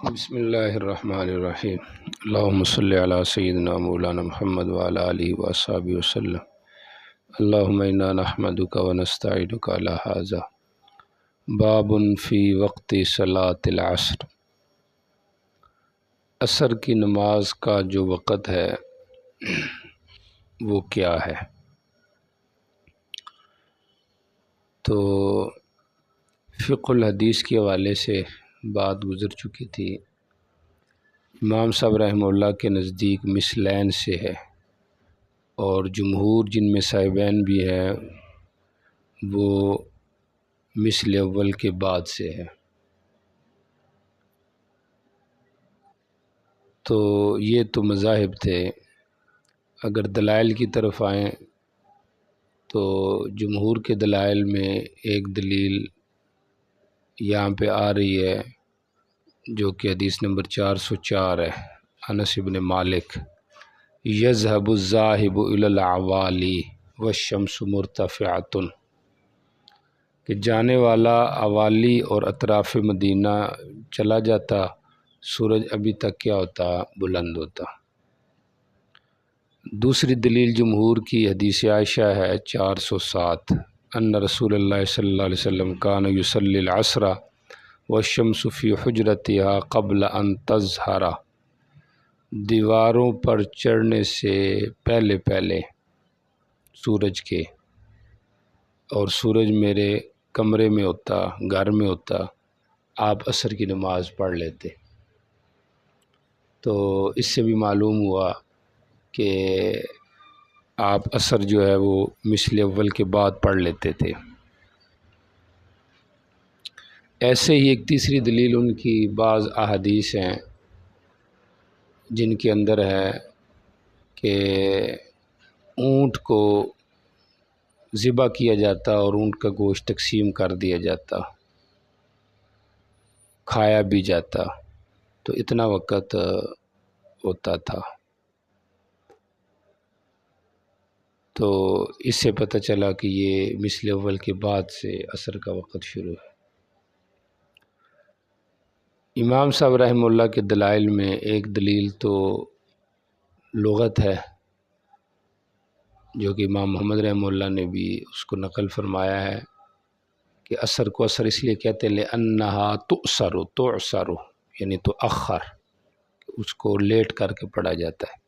بسم اللہ الرحمن الرحیم اللہم صلی علی سیدنا مولانا محمد وعلی آلہ وصحبہ وسلم اللہم انا نحمدک ونستعینک علی ھذا باب فی وقت صلاۃ العصر۔ عصر کی نماز کا جو وقت ہے وہ کیا ہے؟ تو فقہ الحدیث کے حوالے سے بات گزر چکی تھی۔ امام صاحب رحمہ اللہ کے نزدیک مثلین سے ہے، اور جمہور جن میں صاحبین بھی ہیں وہ مثل اول کے بعد سے ہے۔ تو یہ تو مذاہب تھے۔ اگر دلائل کی طرف آئیں تو جمہور کے دلائل میں ایک دلیل یہاں پہ آ رہی ہے جو کہ حدیث نمبر 404 ہے، انس بن مالک، یذهب الذاهب الی العوالی والشمس مرتفعۃ، کہ جانے والا عوالی اور اطراف مدینہ چلا جاتا، سورج ابھی تک کیا ہوتا؟ بلند ہوتا۔ دوسری دلیل جمہور کی حدیث عائشہ ہے 407، ان رسول اللہ صلی اللہ علیہ وسلم کان یصلی العصر والشمس فی حجرتها قبل ان تظہر، دیواروں پر چڑھنے سے پہلے پہلے سورج کے، اور سورج میرے کمرے میں ہوتا، گھر میں ہوتا، آپ عصر کی نماز پڑھ لیتے۔ تو اس سے بھی معلوم ہوا کہ آپ عصر جو ہے وہ مثل اول کے بعد پڑھ لیتے تھے۔ ایسے ہی ایک تیسری دلیل ان کی بعض احادیث ہیں جن کے اندر ہے کہ اونٹ کو ذبح کیا جاتا اور اونٹ کا گوشت تقسیم کر دیا جاتا، کھایا بھی جاتا، تو اتنا وقت ہوتا تھا۔ تو اس سے پتہ چلا کہ یہ مثل اول کے بعد سے عصر کا وقت شروع ہے۔ امام صاحب رحمہ اللہ کے دلائل میں ایک دلیل تو لغت ہے جو کہ امام محمد رحمہ اللہ نے بھی اس کو نقل فرمایا ہے کہ عصر کو عصر اس لیے کہتے ہیں لأنها تعصر یعنی تؤخر، اس کو لیٹ کر کے پڑھا جاتا ہے۔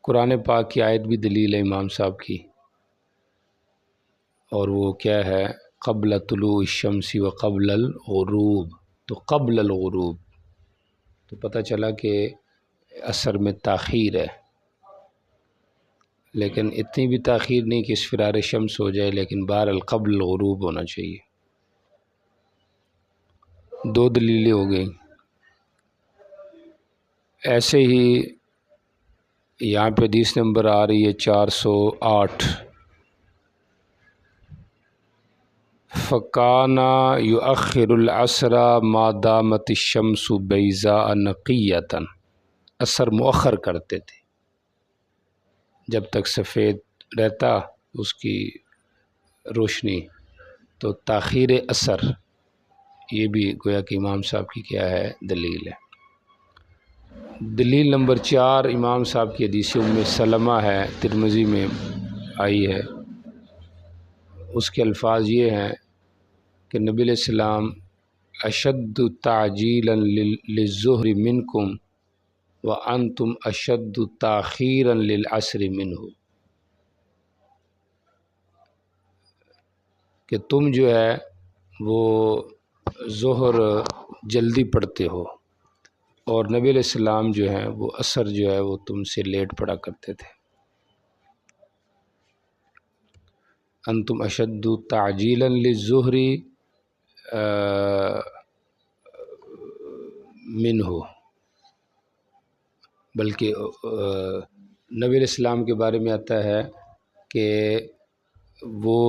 قرآن پاک کی آیت بھی دلیل ہے امام صاحب کی، اور وہ کیا ہے؟ قبل طلوع الشمس و قبل الغروب، تو قبل الغروب، تو پتہ چلا کہ عصر میں تاخیر ہے، لیکن اتنی بھی تاخیر نہیں کہ اسفرار شمس ہو جائے، لیکن بہرحال قبل الغروب ہونا چاہیے۔ دو دلیلیں ہو گئیں۔ ایسے ہی یہاں پہ حدیث نمبر آ رہی ہے 408، فَكَانَ يُؤَخِّرُ الْعَصْرَ مَا دَامَتِ الشَّمْسُ بَيْضَاءَ نَقِيَّةً، عصر مؤخر کرتے تھے جب تک سفید رہتا اس کی روشنی، تو تاخیر عصر یہ بھی گویا کہ امام صاحب کی کیا ہے؟ دلیل ہے۔ دلیل نمبر 4 امام صاحب کی حدیث ام سلمہ ہے، ترمذی میں آئی ہے، اس کے الفاظ یہ ہیں کہ نبی علیہ السلام اشد تعجیلا للظہر منکم وانتم اشد تاخیرا للعصر منہ، کہ تم جو ہے وہ ظہر جلدی پڑھتے ہو، اور نبی علیہ السلام جو ہیں وہ عصر جو ہے وہ تم سے لیٹ پڑھا کرتے تھے۔ انتم اشد تعجیلا للظہر منہ، بلکہ نبی علیہ السلام کے بارے میں آتا ہے کہ وہ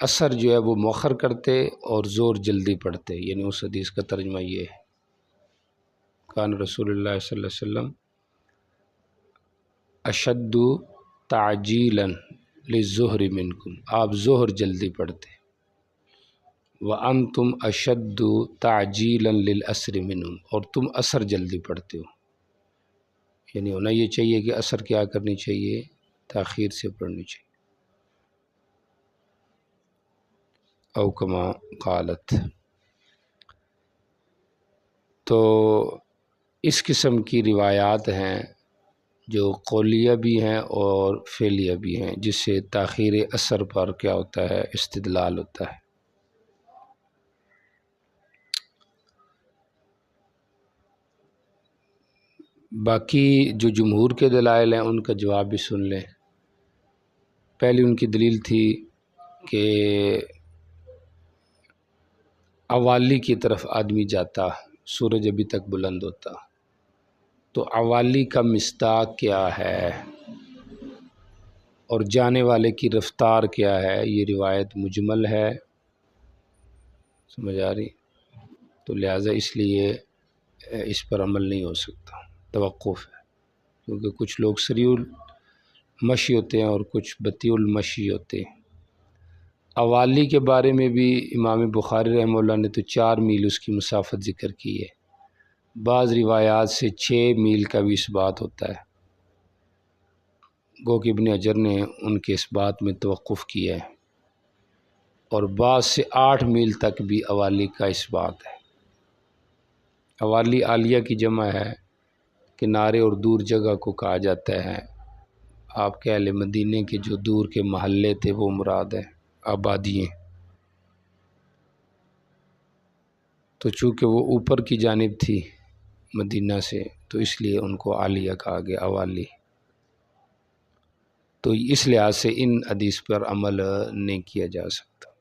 عصر جو ہے وہ مؤخر کرتے اور زور جلدی پڑھتے، یعنی اس حدیث کا ترجمہ یہ ہے، کان رسول اللہ صلی اللہ علیہ وسلم اشد تعجیلا للظہر منکم، آپ ظہر جلدی پڑھتے، وَأَنْتُمْ أَشَدُّ تَعْجِيلًا لِلْأَسْرِ مِنْهُمْ، اور تم اثر جلدی پڑھتے ہو، یعنی ہونا یہ چاہیے کہ اثر کیا کرنی چاہیے، تاخیر سے پڑھنی چاہیے. او کما قالت. تو اس قسم کی روایات ہیں جو قولیہ بھی ہیں اور فعلیہ بھی ہیں، جس سے تاخیر اثر پر کیا ہوتا ہے، استدلال ہوتا ہے. باقی جو جمہور کے دلائل ہیں ان کا جواب بھی سن لیں. پہلی ان کی دلیل تھی کہ اوالی کی طرف آدمی جاتا، سورج ابھی تک بلند ہوتا، تو اوالی کا مصداق کیا ہے اور جانے والے کی رفتار کیا ہے، یہ روایت مجمل ہے، سمجھ آ رہی، تو لہٰذا اس لیے اس پر عمل نہیں ہو سکتا، توقف ہے. کیونکہ کچھ لوگ سریع المشی ہوتے ہیں اور کچھ بطیء المشی ہوتے ہیں. اوالی کے بارے میں بھی امام بخاری رحمہ اللہ نے تو 4 میل اس کی مسافت ذکر کی ہے، بعض روایات سے 6 میل کا بھی اس بات ہوتا ہے، گو کہ ابن حجر نے ان کے اس بات میں توقف کیا ہے، اور بعض سے 8 میل تک بھی اوالی کا اس بات ہے. اوالی عالیہ کی جمع ہے، کنارے اور دور جگہ کو کہا جاتا ہے. آپ کے اہل مدینے کے جو دور کے محلے تھے وہ مراد ہے، آبادییں. تو چونکہ وہ اوپر کی جانب تھی مدینہ سے، تو اس لیے ان کو عالیہ کہا گیا، اوالی. تو اس لحاظ سے ان حدیث پر عمل نہیں کیا جا سکتا.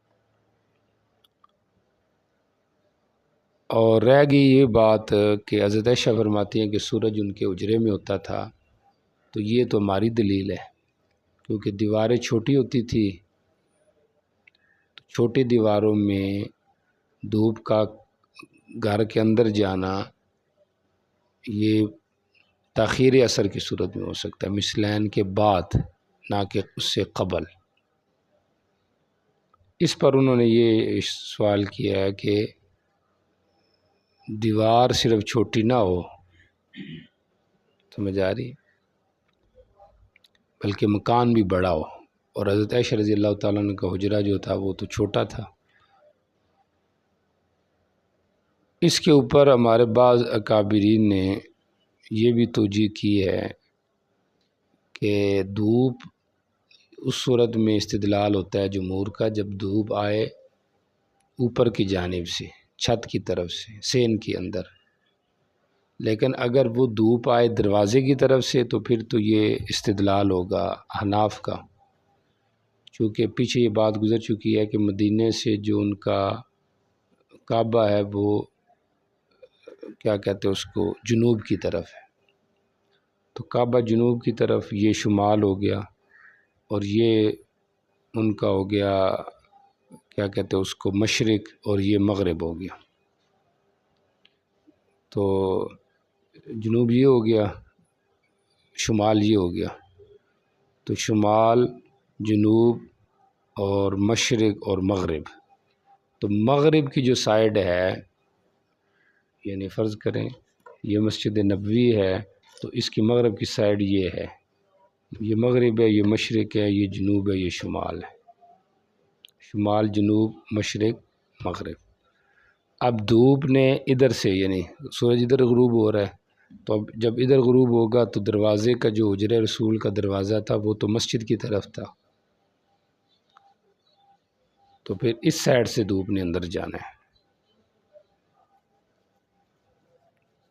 اور رہ گئی یہ بات کہ حضرت عائشہ فرماتی ہیں کہ سورج ان کے حجرے میں ہوتا تھا، تو یہ تو ہماری دلیل ہے، کیونکہ دیواریں چھوٹی ہوتی تھی، تو چھوٹی دیواروں میں دھوپ کا گھر کے اندر جانا یہ تاخیر اثر کی صورت میں ہو سکتا ہے، مثلین کے بعد، نہ کہ اس سے قبل. اس پر انہوں نے یہ سوال کیا ہے کہ دیوار صرف چھوٹی نہ ہو، سمجھ آ رہی، بلکہ مکان بھی بڑا ہو، اور حضرت عائشہ رضی اللہ تعالیٰ عنہ کا حجرہ جو تھا وہ تو چھوٹا تھا. اس کے اوپر ہمارے بعض اکابرین نے یہ بھی توجیہ کی ہے کہ دھوپ اس صورت میں استدلال ہوتا ہے جمہور کا جب دھوپ آئے اوپر کی جانب سے، چھت کی طرف سے، سین کے اندر. لیکن اگر وہ دھوپ آئے دروازے کی طرف سے تو پھر تو یہ استدلال ہوگا حناف کا، چونکہ پیچھے یہ بات گزر چکی ہے کہ مدینے سے جو ان کا کعبہ ہے وہ کیا کہتے ہیں اس کو، جنوب کی طرف ہے. تو کعبہ جنوب کی طرف، یہ شمال ہو گیا، اور یہ ان کا ہو گیا کیا کہتے ہیں اس کو، مشرق، اور یہ مغرب ہو گیا. تو جنوب یہ ہو گیا، شمال یہ ہو گیا. تو شمال، جنوب اور مشرق اور مغرب. تو مغرب کی جو سائیڈ ہے، یعنی فرض کریں یہ مسجد نبوی ہے، تو اس کی مغرب کی سائیڈ یہ ہے، یہ مغرب ہے، یہ مشرق ہے، یہ جنوب ہے، یہ شمال ہے. شمال، جنوب، مشرق، مغرب. اب دھوپ نے ادھر سے، یعنی سورج ادھر غروب ہو رہا ہے، تو اب جب ادھر غروب ہوگا تو دروازے کا جو حجرہ رسول کا دروازہ تھا وہ تو مسجد کی طرف تھا، تو پھر اس سائڈ سے دھوپ نے اندر جانا ہے.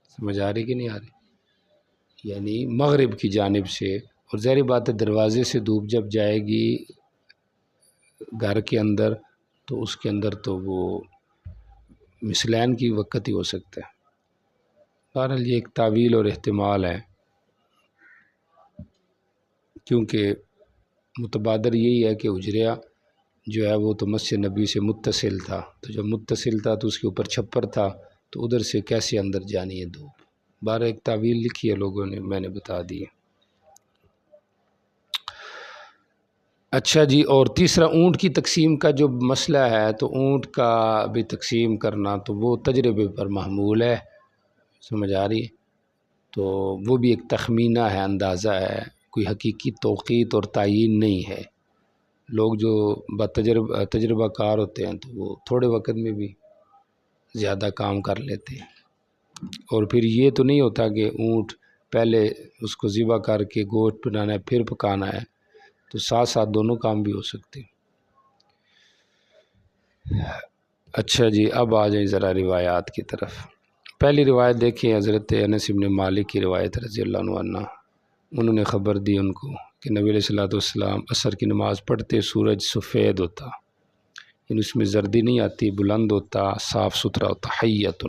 سمجھ آ رہی کہ نہیں آ رہی؟ یعنی مغرب کی جانب سے. اور ظاہر بات ہے دروازے سے دھوپ جب جائے گی گھر کے اندر تو اس کے اندر تو وہ مثلین کی وقت ہی ہو سکتا ہے. بہرحال یہ ایک تعویل اور احتمال ہے، کیونکہ متبادر یہی ہے کہ حجرہ جو ہے وہ تو مسجد نبی سے متصل تھا، تو جب متصل تھا تو اس کے اوپر چھپر تھا، تو ادھر سے کیسے اندر جانی ہے دھوپ. بارہ ایک تعویل لکھی ہے لوگوں نے، میں نے بتا دی ہے. اچھا جی، اور تیسرا اونٹ کی تقسیم کا جو مسئلہ ہے، تو اونٹ کا بھی تقسیم کرنا تو وہ تجربے پر محمول ہے، سمجھ آ رہی ہے؟ تو وہ بھی ایک تخمینہ ہے، اندازہ ہے، کوئی حقیقی توقیت اور تعیین نہیں ہے۔ لوگ جو تجربہ کار ہوتے ہیں تو وہ تھوڑے وقت میں بھی زیادہ کام کر لیتے ہیں۔ اور پھر یہ تو نہیں ہوتا کہ اونٹ پہلے اس کو ذبح کر کے گوشت بنانا ہے پھر پکانا ہے، تو ساتھ ساتھ دونوں کام بھی ہو سکتے ہیں۔ اچھا جی، اب آ جائیں ذرا روایات کی طرف۔ پہلی روایت دیکھیں، حضرت انس بن مالک کی روایت رضی اللہ عنہ، انہوں نے خبر دی ان کو کہ نبی علیہ الصلوۃ والسلام عصر کی نماز پڑھتے سورج سفید ہوتا، یعنی اس میں زردی نہیں آتی، بلند ہوتا، صاف ستھرا ہوتا، حیۃ،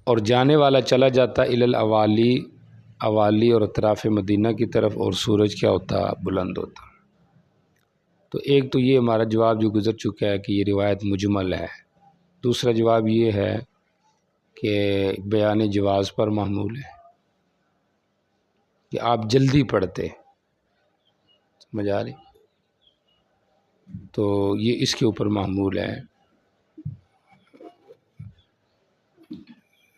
اور جانے والا چلا جاتا الاوالی، اوالی اور اطراف مدینہ کی طرف، اور سورج کیا ہوتا؟ بلند ہوتا۔ تو ایک تو یہ ہمارا جواب جو گزر چکا ہے کہ یہ روایت مجمل ہے۔ دوسرا جواب یہ ہے کہ بیان جواز پر محمول ہے، کہ آپ جلدی پڑھتے، سمجھ آ رہی؟ تو یہ اس کے اوپر محمول ہے۔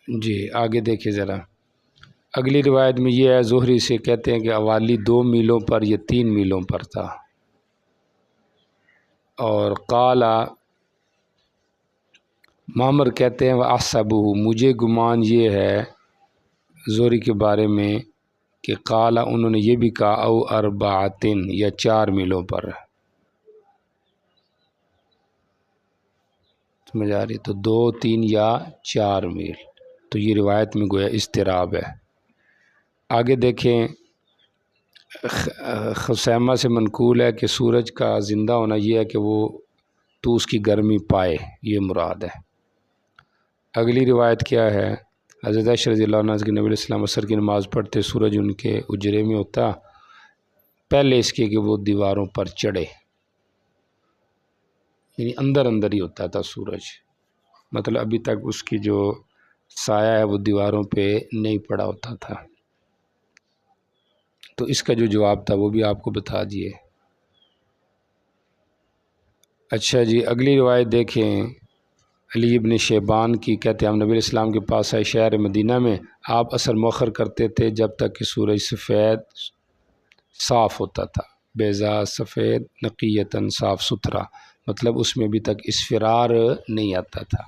جی آگے دیکھیں ذرا، اگلی روایت میں یہ ہے، زہری سے کہتے ہیں کہ اوالی 2 میلوں پر یا 3 میلوں پر تھا، اور قال معمر کہتے ہیں وَأَحْسَبُهُ، مجھے گمان یہ ہے زہری کے بارے میں کہ قال انہوں نے یہ بھی کہا او 4 یا 4 میلوں پر، سمجھ آ رہی؟ تو 2، 3 یا 4 میل، تو یہ روایت میں گویا اضطراب ہے۔ آگے دیکھیں، خثیمہ سے منقول ہے کہ سورج کا زندہ ہونا یہ ہے کہ وہ تو اس کی گرمی پائے، یہ مراد ہے۔ اگلی روایت کیا ہے؟ حضرت عائشہ رضی اللہ عنہ کہ نبی علیہ السلام عصر کی نماز پڑھتے سورج ان کے اجرے میں ہوتا پہلے اس کے کہ وہ دیواروں پر چڑھے، یعنی اندر اندر ہی ہوتا تھا سورج، مطلب ابھی تک اس کی جو سایہ ہے وہ دیواروں پہ نہیں پڑا ہوتا تھا۔ تو اس کا جو جواب تھا وہ بھی آپ کو بتا دیے۔ اچھا جی، اگلی روایت دیکھیں، علی ابن شیبان کی، کہتے ہیں ہم نبی علیہ السلام کے پاس آئے شہر مدینہ میں، آپ عصر مؤخر کرتے تھے جب تک کہ سورج سفید صاف ہوتا تھا، بیضا سفید نقیتاً صاف ستھرا، مطلب اس میں ابھی تک اسفرار نہیں آتا تھا۔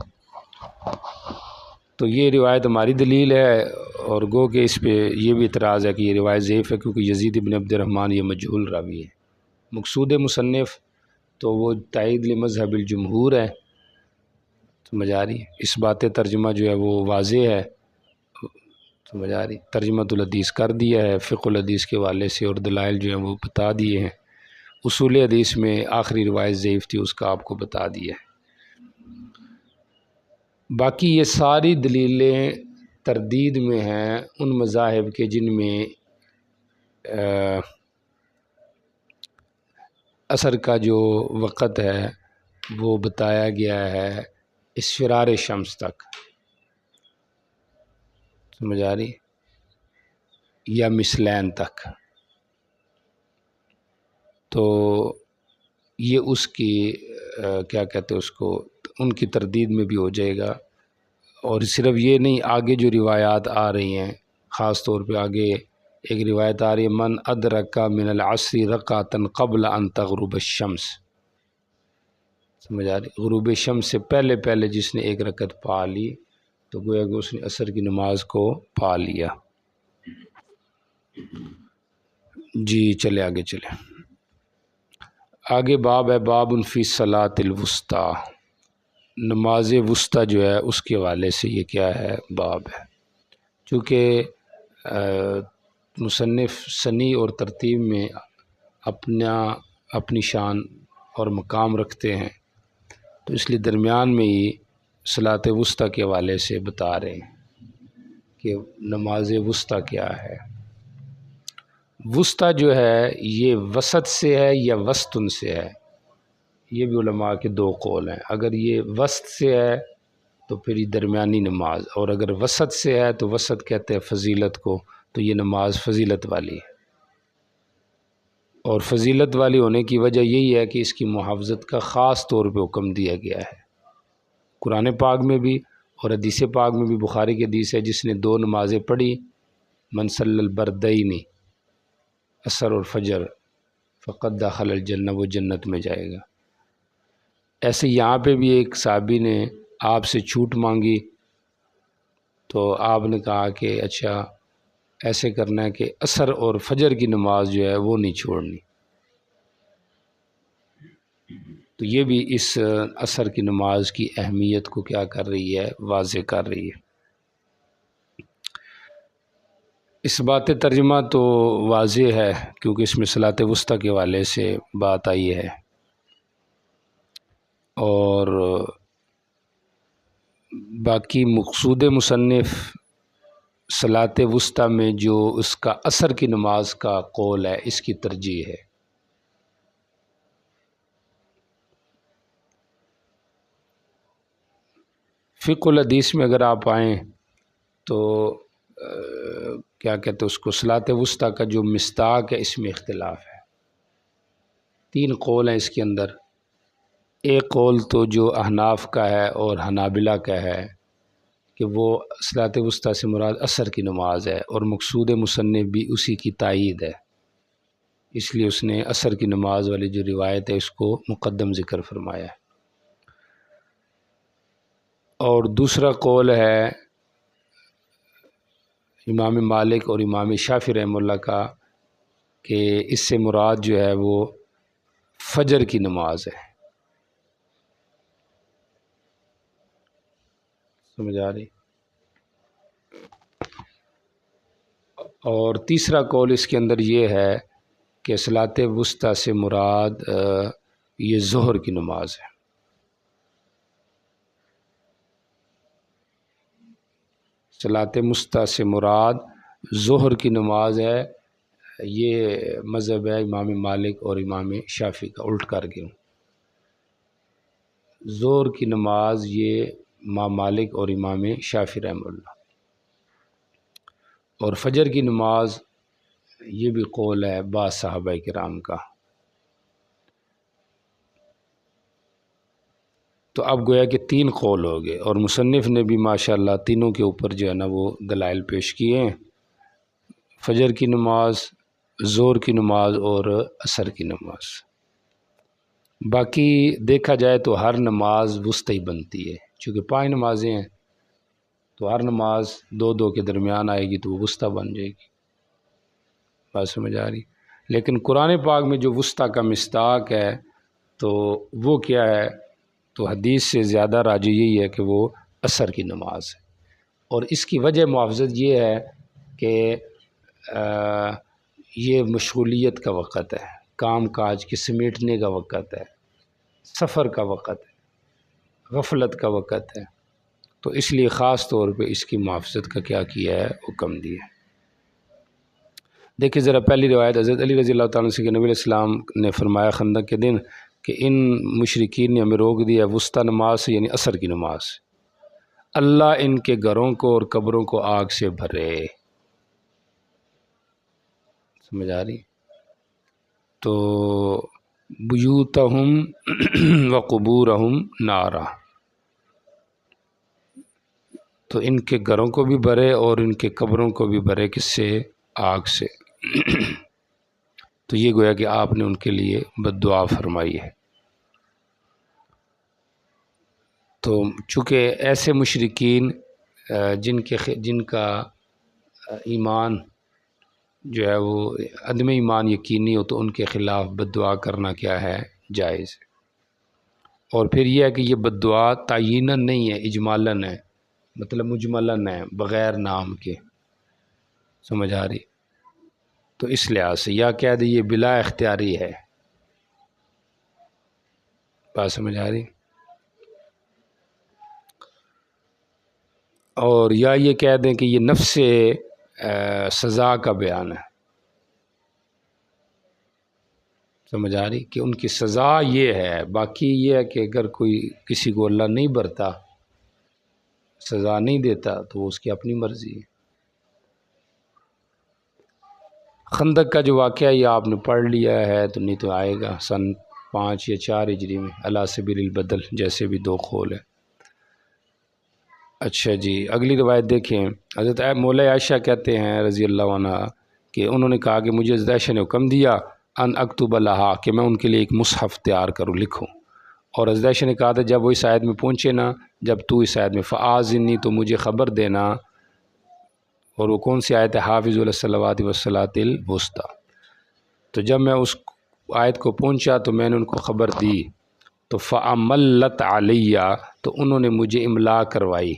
تو یہ روایت ہماری دلیل ہے، اور گو کہ اس پہ یہ بھی اعتراض ہے کہ یہ روایت ضعیف ہے، کیونکہ یزید ابن عبد الرحمن یہ مجہول راوی ہے۔ مقصود مصنف تو وہ تائید لمذہب الجمہور ہے، سمجھ آ رہی؟ اس بات ترجمہ جو ہے وہ واضح ہے، سمجھ آ رہی؟ ترجمۃ الحدیث کر دیا ہے فقہ الحدیث کے حوالے سے، اور دلائل جو ہیں وہ بتا دیے ہیں۔ اصول حدیث میں آخری روایت ضعیف تھی، اس کا آپ کو بتا دیا ہے۔ باقی یہ ساری دلیلیں تردید میں ہیں ان مذاہب کے جن میں عصر کا جو وقت ہے وہ بتایا گیا ہے اسفرار شمس تک، سمجھ آ رہی؟ یا مثلین تک، تو یہ اس کی کیا کہتے ہیں اس کو، ان کی تردید میں بھی ہو جائے گا۔ اور صرف یہ نہیں، آگے جو روایات آ رہی ہیں، خاص طور پہ آگے ایک روایت آ رہی ہے من ادرک من العصر رکعۃ قبل ان تغرب الشمس، سمجھ آ رہی؟ غروب شمس سے پہلے پہلے جس نے ایک رکعت پا لی تو گویا کہ اس نے عصر کی نماز کو پا لیا۔ جی چلے آگے چلے، آگے باب ہے باب فی صلاۃ الوسطیٰ، نماز وسطیٰ جو ہے اس کے حوالے سے یہ کیا ہے؟ باب ہے۔ چونکہ مصنف سنی اور ترتیب میں اپنی شان اور مقام رکھتے ہیں، تو اس لیے درمیان میں ہی صلاۃ وسطیٰ کے حوالے سے بتا رہے ہیں کہ نماز وسطیٰ کیا ہے۔ وسطیٰ جو ہے یہ وسط سے ہے یا وسطن سے ہے، یہ بھی علماء کے 2 قول ہیں۔ اگر یہ وسط سے ہے تو پھر یہ درمیانی نماز، اور اگر وسط سے ہے تو وسط کہتے ہیں فضیلت کو، تو یہ نماز فضیلت والی ہے۔ اور فضیلت والی ہونے کی وجہ یہی ہے کہ اس کی محافظت کا خاص طور پہ حکم دیا گیا ہے۔ قرآن پاک میں بھی اور حدیث پاک میں بھی، بخاری کی حدیث ہے، جس نے 2 نمازیں پڑھی، من صلی البردین، عصر اور فجر، فقد دخل الجنہ، وہ جنت میں جائے گا۔ ایسے یہاں پہ بھی ایک صحابی نے آپ سے چھوٹ مانگی تو آپ نے کہا کہ اچھا ایسے کرنا ہے کہ عصر اور فجر کی نماز جو ہے وہ نہیں چھوڑنی۔ تو یہ بھی اس عصر کی نماز کی اہمیت کو کیا کر رہی ہے، واضح کر رہی ہے۔ اس بات ترجمہ تو واضح ہے کیونکہ اس میں صلاۃ وسطیٰ کے حوالے سے بات آئی ہے، اور باقی مقصود مصنف صلاۃ وسطیٰ میں جو اس کا عصر کی نماز کا قول ہے، اس کی ترجیح ہے۔ فقہ الحدیث میں اگر آپ آئیں تو کیا کہتے ہیں اس کو، صلاۃ وسطیٰ کا جو مصداق ہے اس میں اختلاف ہے۔ 3 قول ہیں اس کے اندر۔ ایک قول تو جو احناف کا ہے اور حنابلہ کا ہے کہ وہ صلاۃ وسطیٰ سے مراد عصر کی نماز ہے، اور مقصود مصنف بھی اسی کی تائید ہے، اس لیے اس نے عصر کی نماز والی جو روایت ہے اس کو مقدم ذکر فرمایا ہے۔ اور دوسرا قول ہے امام مالک اور امام شافعی رحمہ اللہ کا کہ اس سے مراد جو ہے وہ فجر کی نماز ہے۔ سمجھ آ رہی؟ اور تیسرا قول اس کے اندر یہ ہے کہ صلاۃ وسطیٰ سے مراد یہ ظہر کی نماز ہے۔ صلاۃ وسطیٰ سے مراد ظہر کی نماز ہے۔ یہ مذہب ہے امام مالک اور امام شافعی کا، الٹ کر کے ظہر کی نماز یہ امام مالک اور امام شافعی رحمہ اللہ، اور فجر کی نماز یہ بھی قول ہے بعض صحابہ کرام کا۔ تو اب گویا کہ 3 قول ہو گئے، اور مصنف نے بھی ماشاءاللہ تینوں کے اوپر جو ہے نا وہ دلائل پیش کیے ہیں، فجر کی نماز، ظہر کی نماز اور عصر کی نماز۔ باقی دیکھا جائے تو ہر نماز وسطی بنتی ہے، چونکہ 5 نمازیں ہیں تو ہر نماز 2 کے درمیان آئے گی تو وہ وسطی بن جائے گی۔ بات سمجھ آ رہی؟ لیکن قرآن پاک میں جو وسطی کا مصداق ہے تو وہ کیا ہے، تو حدیث سے زیادہ راجح یہی ہے کہ وہ عصر کی نماز ہے، اور اس کی وجہ محافظت یہ ہے کہ یہ مشغولیت کا وقت ہے، کام کاج کے سمیٹنے کا وقت ہے، سفر کا وقت ہے، غفلت کا وقت ہے، تو اس لیے خاص طور پہ اس کی محافظت کا کیا کیا ہے، حکم دیا ہے۔ دیکھیں ذرا پہلی روایت حضرت علی رضی اللہ تعالیٰ عنہ سے کہ نبی علیہ السلام نے فرمایا خندق کے دن کہ ان مشرکین نے ہمیں روک دیا وسطی نماز سے، یعنی عصر کی نماز سے، اللہ ان کے گھروں کو اور قبروں کو آگ سے بھرے۔ سمجھ آ رہی؟ تو بیوتہم و قبورہم نارا، تو ان کے گھروں کو بھی بھرے اور ان کے قبروں کو بھی بھرے، کس سے؟ آگ سے۔ تو یہ گویا کہ آپ نے ان کے لیے بد دعا فرمائی ہے۔ تو چونکہ ایسے مشرکین جن کا ایمان جو ہے وہ عدم ایمان یقینی ہو تو ان کے خلاف بد دعا کرنا کیا ہے؟ جائز ہے۔ اور پھر یہ ہے کہ یہ بد دعا تعییناً نہیں ہے، اجمالاً ہے، مطلب مجملاً ہے، بغیر نام کے۔ سمجھ آ رہی؟ تو اس لحاظ سے یا کہہ دیں یہ بلا اختیاری ہے۔ بات سمجھ آ رہی؟ اور یا یہ کہہ دیں کہ یہ نفس سزا کا بیان ہے۔ سمجھ آ رہی؟ کہ ان کی سزا یہ ہے، باقی یہ ہے کہ اگر کوئی کسی کو اللہ نہیں برتا، سزا نہیں دیتا، تو وہ اس کی اپنی مرضی ہے۔ خندق کا جو واقعہ یہ آپ نے پڑھ لیا ہے تو نہیں تو آئے گا سن 5 یا 4 ہجری میں، علی سبیل البدل جیسے بھی دو قول ہیں۔ اچھا جی، اگلی روایت دیکھیں۔ حضرت مولا عائشہ کہتے ہیں رضی اللہ عنہ کہ انہوں نے کہا کہ مجھے حضرت عائشہ نے حکم دیا ان اکتب لہا کہ میں ان کے لیے ایک مصحف تیار کروں، لکھوں۔ اور حضرت عائشہ نے کہا تھا جب وہ اس آیت میں پہنچے نا، جب تو اس آیت میں فآذنی تو مجھے خبر دینا، اور وہ کون سی آیت ہے؟ حافظ الصلوات والصلاۃ الوسطیٰ۔ تو جب میں اس آیت کو پہنچا تو میں نے ان کو خبر دی، تو فعملت علیہ تو انہوں نے مجھے املا کروائی،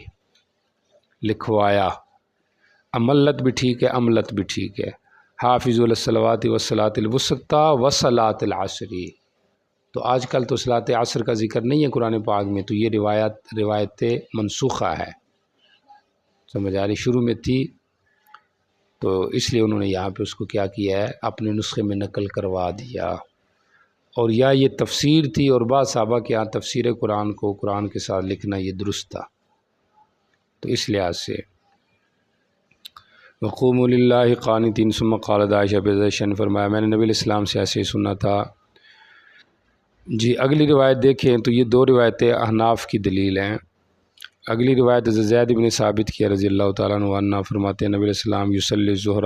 لکھوایا۔ عملت بھی ٹھیک ہے، عملت بھی ٹھیک ہے۔ حافظ الصلوات والصلاۃ الوسطیٰ وصلاۃ العصر، تو آج کل تو صلاۃ عصر کا ذکر نہیں ہے قرآن پاک میں، تو یہ روایت منسوخہ ہے، سمجھ آ رہی؟ شروع میں تھی تو اس لیے انہوں نے یہاں پہ اس کو کیا کیا ہے، اپنے نسخے میں نقل کروا دیا۔ اور یا یہ تفسیر تھی، اور بعض صحابہ کے یہاں تفسیر قرآن کو قرآن کے ساتھ لکھنا یہ درست تھا، تو اس لحاظ سے وقوموا للہ قانتین ثم قالت عائشہ بن نے فرمایا میں نے نبی علیہ السلام سے ایسے ہی سنا تھا۔ جی اگلی روایت دیکھیں تو یہ دو روایتیں احناف کی دلیل ہیں۔ اگلی روایت زید بن ثابت کی رضی اللہ تعالیٰ عنہ فرماتے ہیں نبی علیہ السلام یصلی الظہر،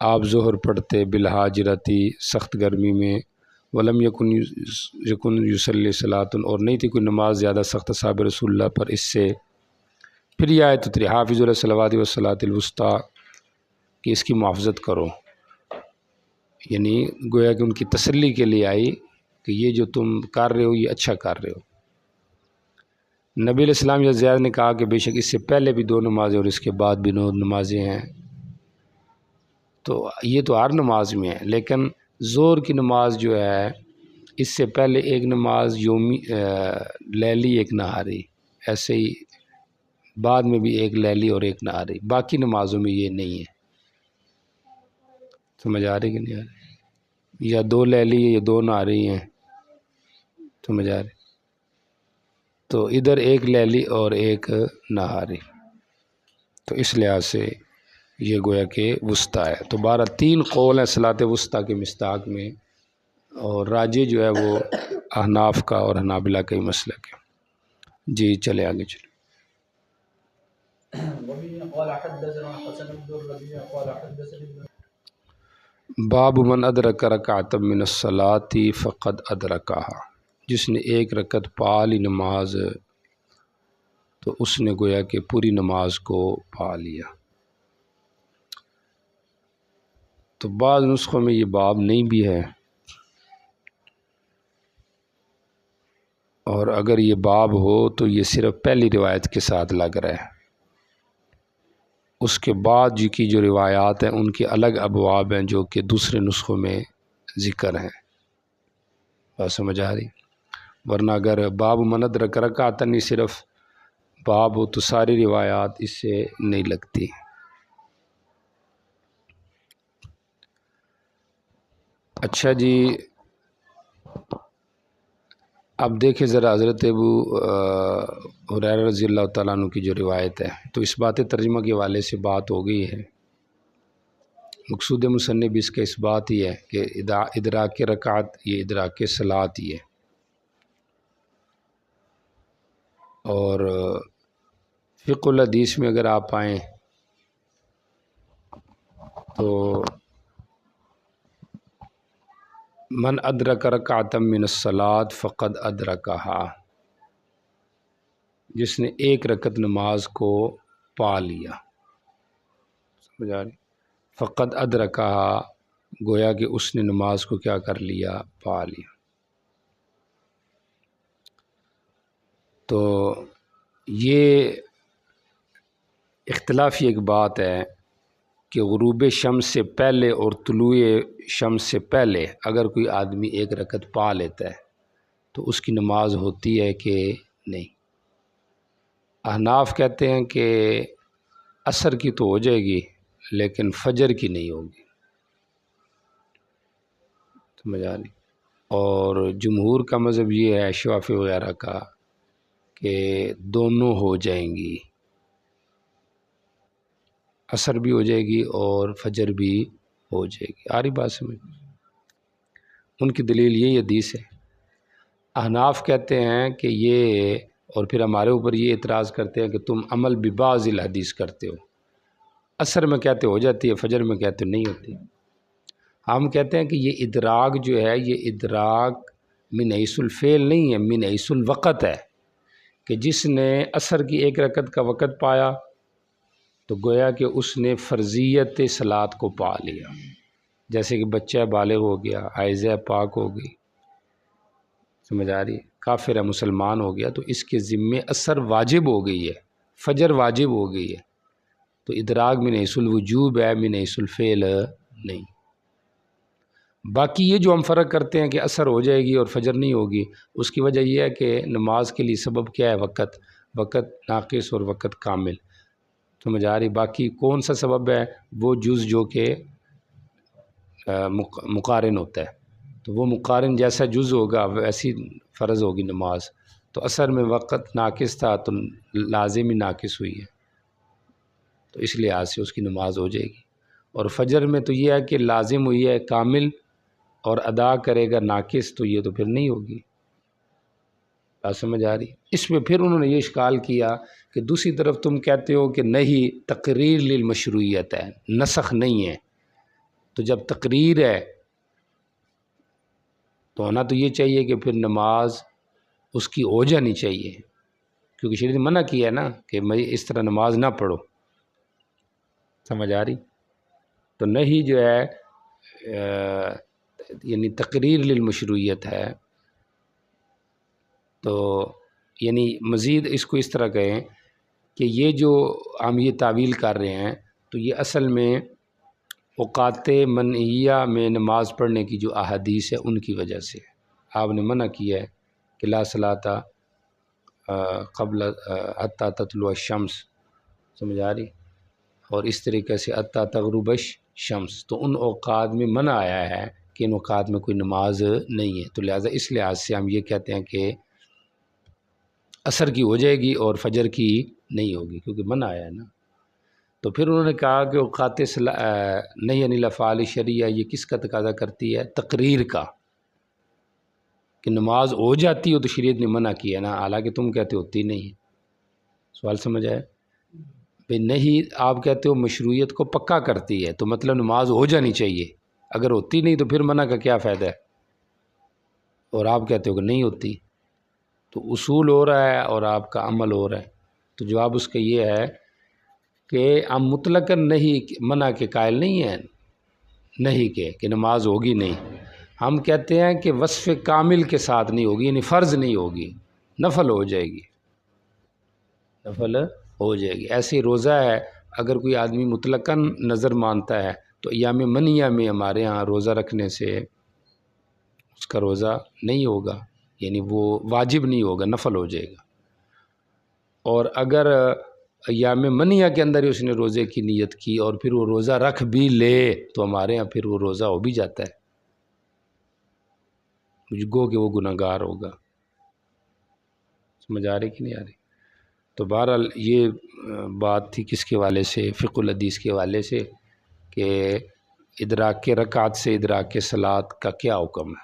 آپ ظہر پڑھتے بالحاجرتی سخت گرمی میں، ولم یکن یصلی صلاۃ اور نہیں تھی کوئی نماز زیادہ سخت اصحاب رسول اللہ پر اس سے۔ پھر یہ آیت اتری حافظ الصلوات والصلاۃ الوسطیٰ کہ اس کی محافظت کرو، یعنی گویا کہ ان کی تسلی کے لیے آئی کہ یہ جو تم کر رہے ہو یہ اچھا کر رہے ہو۔ نبی علیہ السلام یا زیاد نے کہا کہ بے شک اس سے پہلے بھی 2 نمازیں اور اس کے بعد بھی 9 نمازیں ہیں، تو یہ تو ہر نماز میں ہے، لیکن ظہر کی نماز جو ہے اس سے پہلے ایک نماز یومی لیلی ایک نہاری، ایسے ہی بعد میں بھی ایک لیلی اور ایک نہاری، باقی نمازوں میں یہ نہیں ہے۔ سمجھ آ رہی کہ نہیں آ رہی؟ یا 2 لیلی یا 2 نہاری ہیں، سمجھ آ رہی؟ تو ادھر ایک لیلی اور ایک نہاری، تو اس لحاظ سے یہ گویا کہ وسطیٰ ہے۔ تو 3 قول ہیں صلاۃ وسطیٰ کے مستحق میں، اور راجح جو ہے وہ احناف کا اور حنابلہ کا ہی مسلک ہے۔ جی چلے آگے چلے۔ باب من ادرک رکعۃ من الصلاۃ فقد ادرکہا، جس نے ایک رکعت پا لی نماز تو اس نے گویا کہ پوری نماز کو پا لیا۔ تو بعض نسخوں میں یہ باب نہیں بھی ہے، اور اگر یہ باب ہو تو یہ صرف پہلی روایت کے ساتھ لگ رہا ہے، اس کے بعد جی کی جو روایات ہیں ان کے الگ ابواب ہیں جو کہ دوسرے نسخوں میں ذکر ہیں۔ بات سمجھ آ رہی؟ ورنہ اگر باب من ادرک رکعۃ نہیں صرف باب ہو تو ساری روایات اس سے نہیں لگتی۔ اچھا جی، اب دیکھیں ذرا حضرت ابو ہریرہ رضی اللہ تعالیٰ عنہ کی جو روایت ہے، تو اس بات ترجمہ کے حوالے سے بات ہو گئی ہے۔ مقصود مصنف اس کا اس بات ہی ہے کہ ادراک رکعت یہ ادراک صلاۃ ہی ہے، اور فقہ الحدیث میں اگر آپ آئیں تو من ادرک رکعۃ من الصلاۃ فقد ادرکہا، جس نے ایک رکعت نماز کو پا لیا، سمجھ آ رہی؟ فقد ادرکہا گویا کہ اس نے نماز کو کیا کر لیا؟ پا لیا۔ تو یہ اختلافی ایک بات ہے کہ غروب شمس سے پہلے اور طلوع شمس سے پہلے اگر کوئی آدمی ایک رکعت پا لیتا ہے تو اس کی نماز ہوتی ہے کہ نہیں۔ احناف کہتے ہیں کہ عصر کی تو ہو جائے گی لیکن فجر کی نہیں ہوگی، سمجھ آ رہی؟ اور جمہور کا مذہب یہ ہے، شافعی وغیرہ کا، کہ دونوں ہو جائیں گی، عصر بھی ہو جائے گی اور فجر بھی ہو جائے گی۔ آ رہی بات سمجھ؟ ان کی دلیل یہی حدیث ہے۔ احناف کہتے ہیں کہ یہ، اور پھر ہمارے اوپر یہ اعتراض کرتے ہیں کہ تم عمل ببعض الحدیث کرتے ہو، عصر میں کہتے ہو جاتی ہے، فجر میں کہتے نہیں ہوتی۔ ہم کہتے ہیں کہ یہ ادراک جو ہے، یہ ادراک من حیث الفعل نہیں ہے، من حیث الوقت ہے، کہ جس نے عصر کی 1 رکعت کا وقت پایا تو گویا کہ اس نے فرضیت صلاۃ کو پا لیا، جیسے کہ بچہ بالغ ہو گیا، حائضہ پاک ہو گئی، سمجھ آ رہی ہے، کافر ہے مسلمان ہو گیا، تو اس کے ذمے عصر واجب ہو گئی ہے، فجر واجب ہو گئی ہے، تو ادراک من حیث الوجوب ہے، من حیث الفعل نہیں۔ باقی یہ جو ہم فرق کرتے ہیں کہ عصر ہو جائے گی اور فجر نہیں ہوگی، اس کی وجہ یہ ہے کہ نماز کے لیے سبب کیا ہے؟ وقت ناقص اور وقت کامل، سمجھ آ رہی؟ باقی کون سا سبب ہے؟ وہ جز جو کہ مقارن ہوتا ہے، تو وہ مقارن جیسا جز ہوگا ویسی فرض ہوگی نماز۔ تو عصر میں وقت ناقص تھا تو لازمی ناقص ہوئی ہے، تو اس لحاظ سے اس کی نماز ہو جائے گی۔ اور فجر میں تو یہ ہے کہ لازم ہوئی ہے کامل، اور ادا کرے گا ناقص، تو یہ تو پھر نہیں ہوگی۔ بات سمجھ آ رہی؟ اس میں پھر انہوں نے یہ اشکال کیا کہ دوسری طرف تم کہتے ہو کہ نہیں، تقریر للمشروعیت ہے، نسخ نہیں ہے، تو جب تقریر ہے تو ہونا تو یہ چاہیے کہ پھر نماز اس کی ہو جانی چاہیے، کیونکہ شریعت نے منع کیا ہے نا کہ میں اس طرح نماز نہ پڑھو، سمجھ آ رہی؟ تو نہیں جو ہے یعنی تقریر للمشروعیت ہے، تو یعنی مزید اس کو اس طرح کہیں کہ یہ جو ہم یہ تعویل کر رہے ہیں، تو یہ اصل میں اوقات منعیہ میں نماز پڑھنے کی جو احادیث ہے ان کی وجہ سے آپ نے منع کیا ہے کہ لا صلاۃ قبل حتی تطلع الشمس، سمجھ آ رہی؟ اور اس طریقے سے حتی تغرب الشمس، تو ان اوقات میں منع آیا ہے کہ ان اوقات میں کوئی نماز نہیں ہے، تو لہٰذا اس لحاظ سے ہم یہ کہتے ہیں کہ عصر کی ہو جائے گی اور فجر کی نہیں ہوگی، کیونکہ منع آیا ہے نا۔ تو پھر انہوں نے کہا کہ اوقات نہیں یعنی الافعال شرعیہ یہ کس کا تقاضا کرتی ہے؟ تقریر کا، کہ نماز ہو جاتی ہو تو شریعت نے منع کیا نا، حالانکہ تم کہتے ہوتی نہیں ہے۔ سوال سمجھ آئے؟ بھئی نہیں، آپ کہتے ہو مشروعیت کو پکا کرتی ہے، تو مطلب نماز ہو جانی چاہیے، اگر ہوتی نہیں تو پھر منع کا کیا فائدہ ہے؟ اور آپ کہتے ہو کہ نہیں ہوتی، تو اصول ہو رہا ہے اور آپ کا عمل ہو رہا ہے۔ تو جواب اس کا یہ ہے کہ ہم مطلقاً نہیں منع کے قائل نہیں ہیں، نہیں کہ نماز ہوگی نہیں، ہم کہتے ہیں کہ وصف کامل کے ساتھ نہیں ہوگی، یعنی فرض نہیں ہوگی، نفل ہو جائے گی، نفل ہو جائے گی۔ ایسے روزہ ہے، اگر کوئی آدمی مطلقاً نظر مانتا ہے تو ایام منیہ میں ہمارے ہاں روزہ رکھنے سے اس کا روزہ نہیں ہوگا، یعنی وہ واجب نہیں ہوگا، نفل ہو جائے گا۔ اور اگر ایام منیہ کے اندر ہی اس نے روزے کی نیت کی اور پھر وہ روزہ رکھ بھی لے تو ہمارے ہاں پھر وہ روزہ ہو بھی جاتا ہے، گو کہ وہ گناہگار ہوگا۔ سمجھ آ رہی کہ نہیں آ رہی؟ تو بہرحال یہ بات تھی کس کے حوالے سے؟ فقہ الحدیث کے حوالے سے، کہ ادراک کے رکعت سے ادراک کے صلاۃ کا کیا حکم ہے۔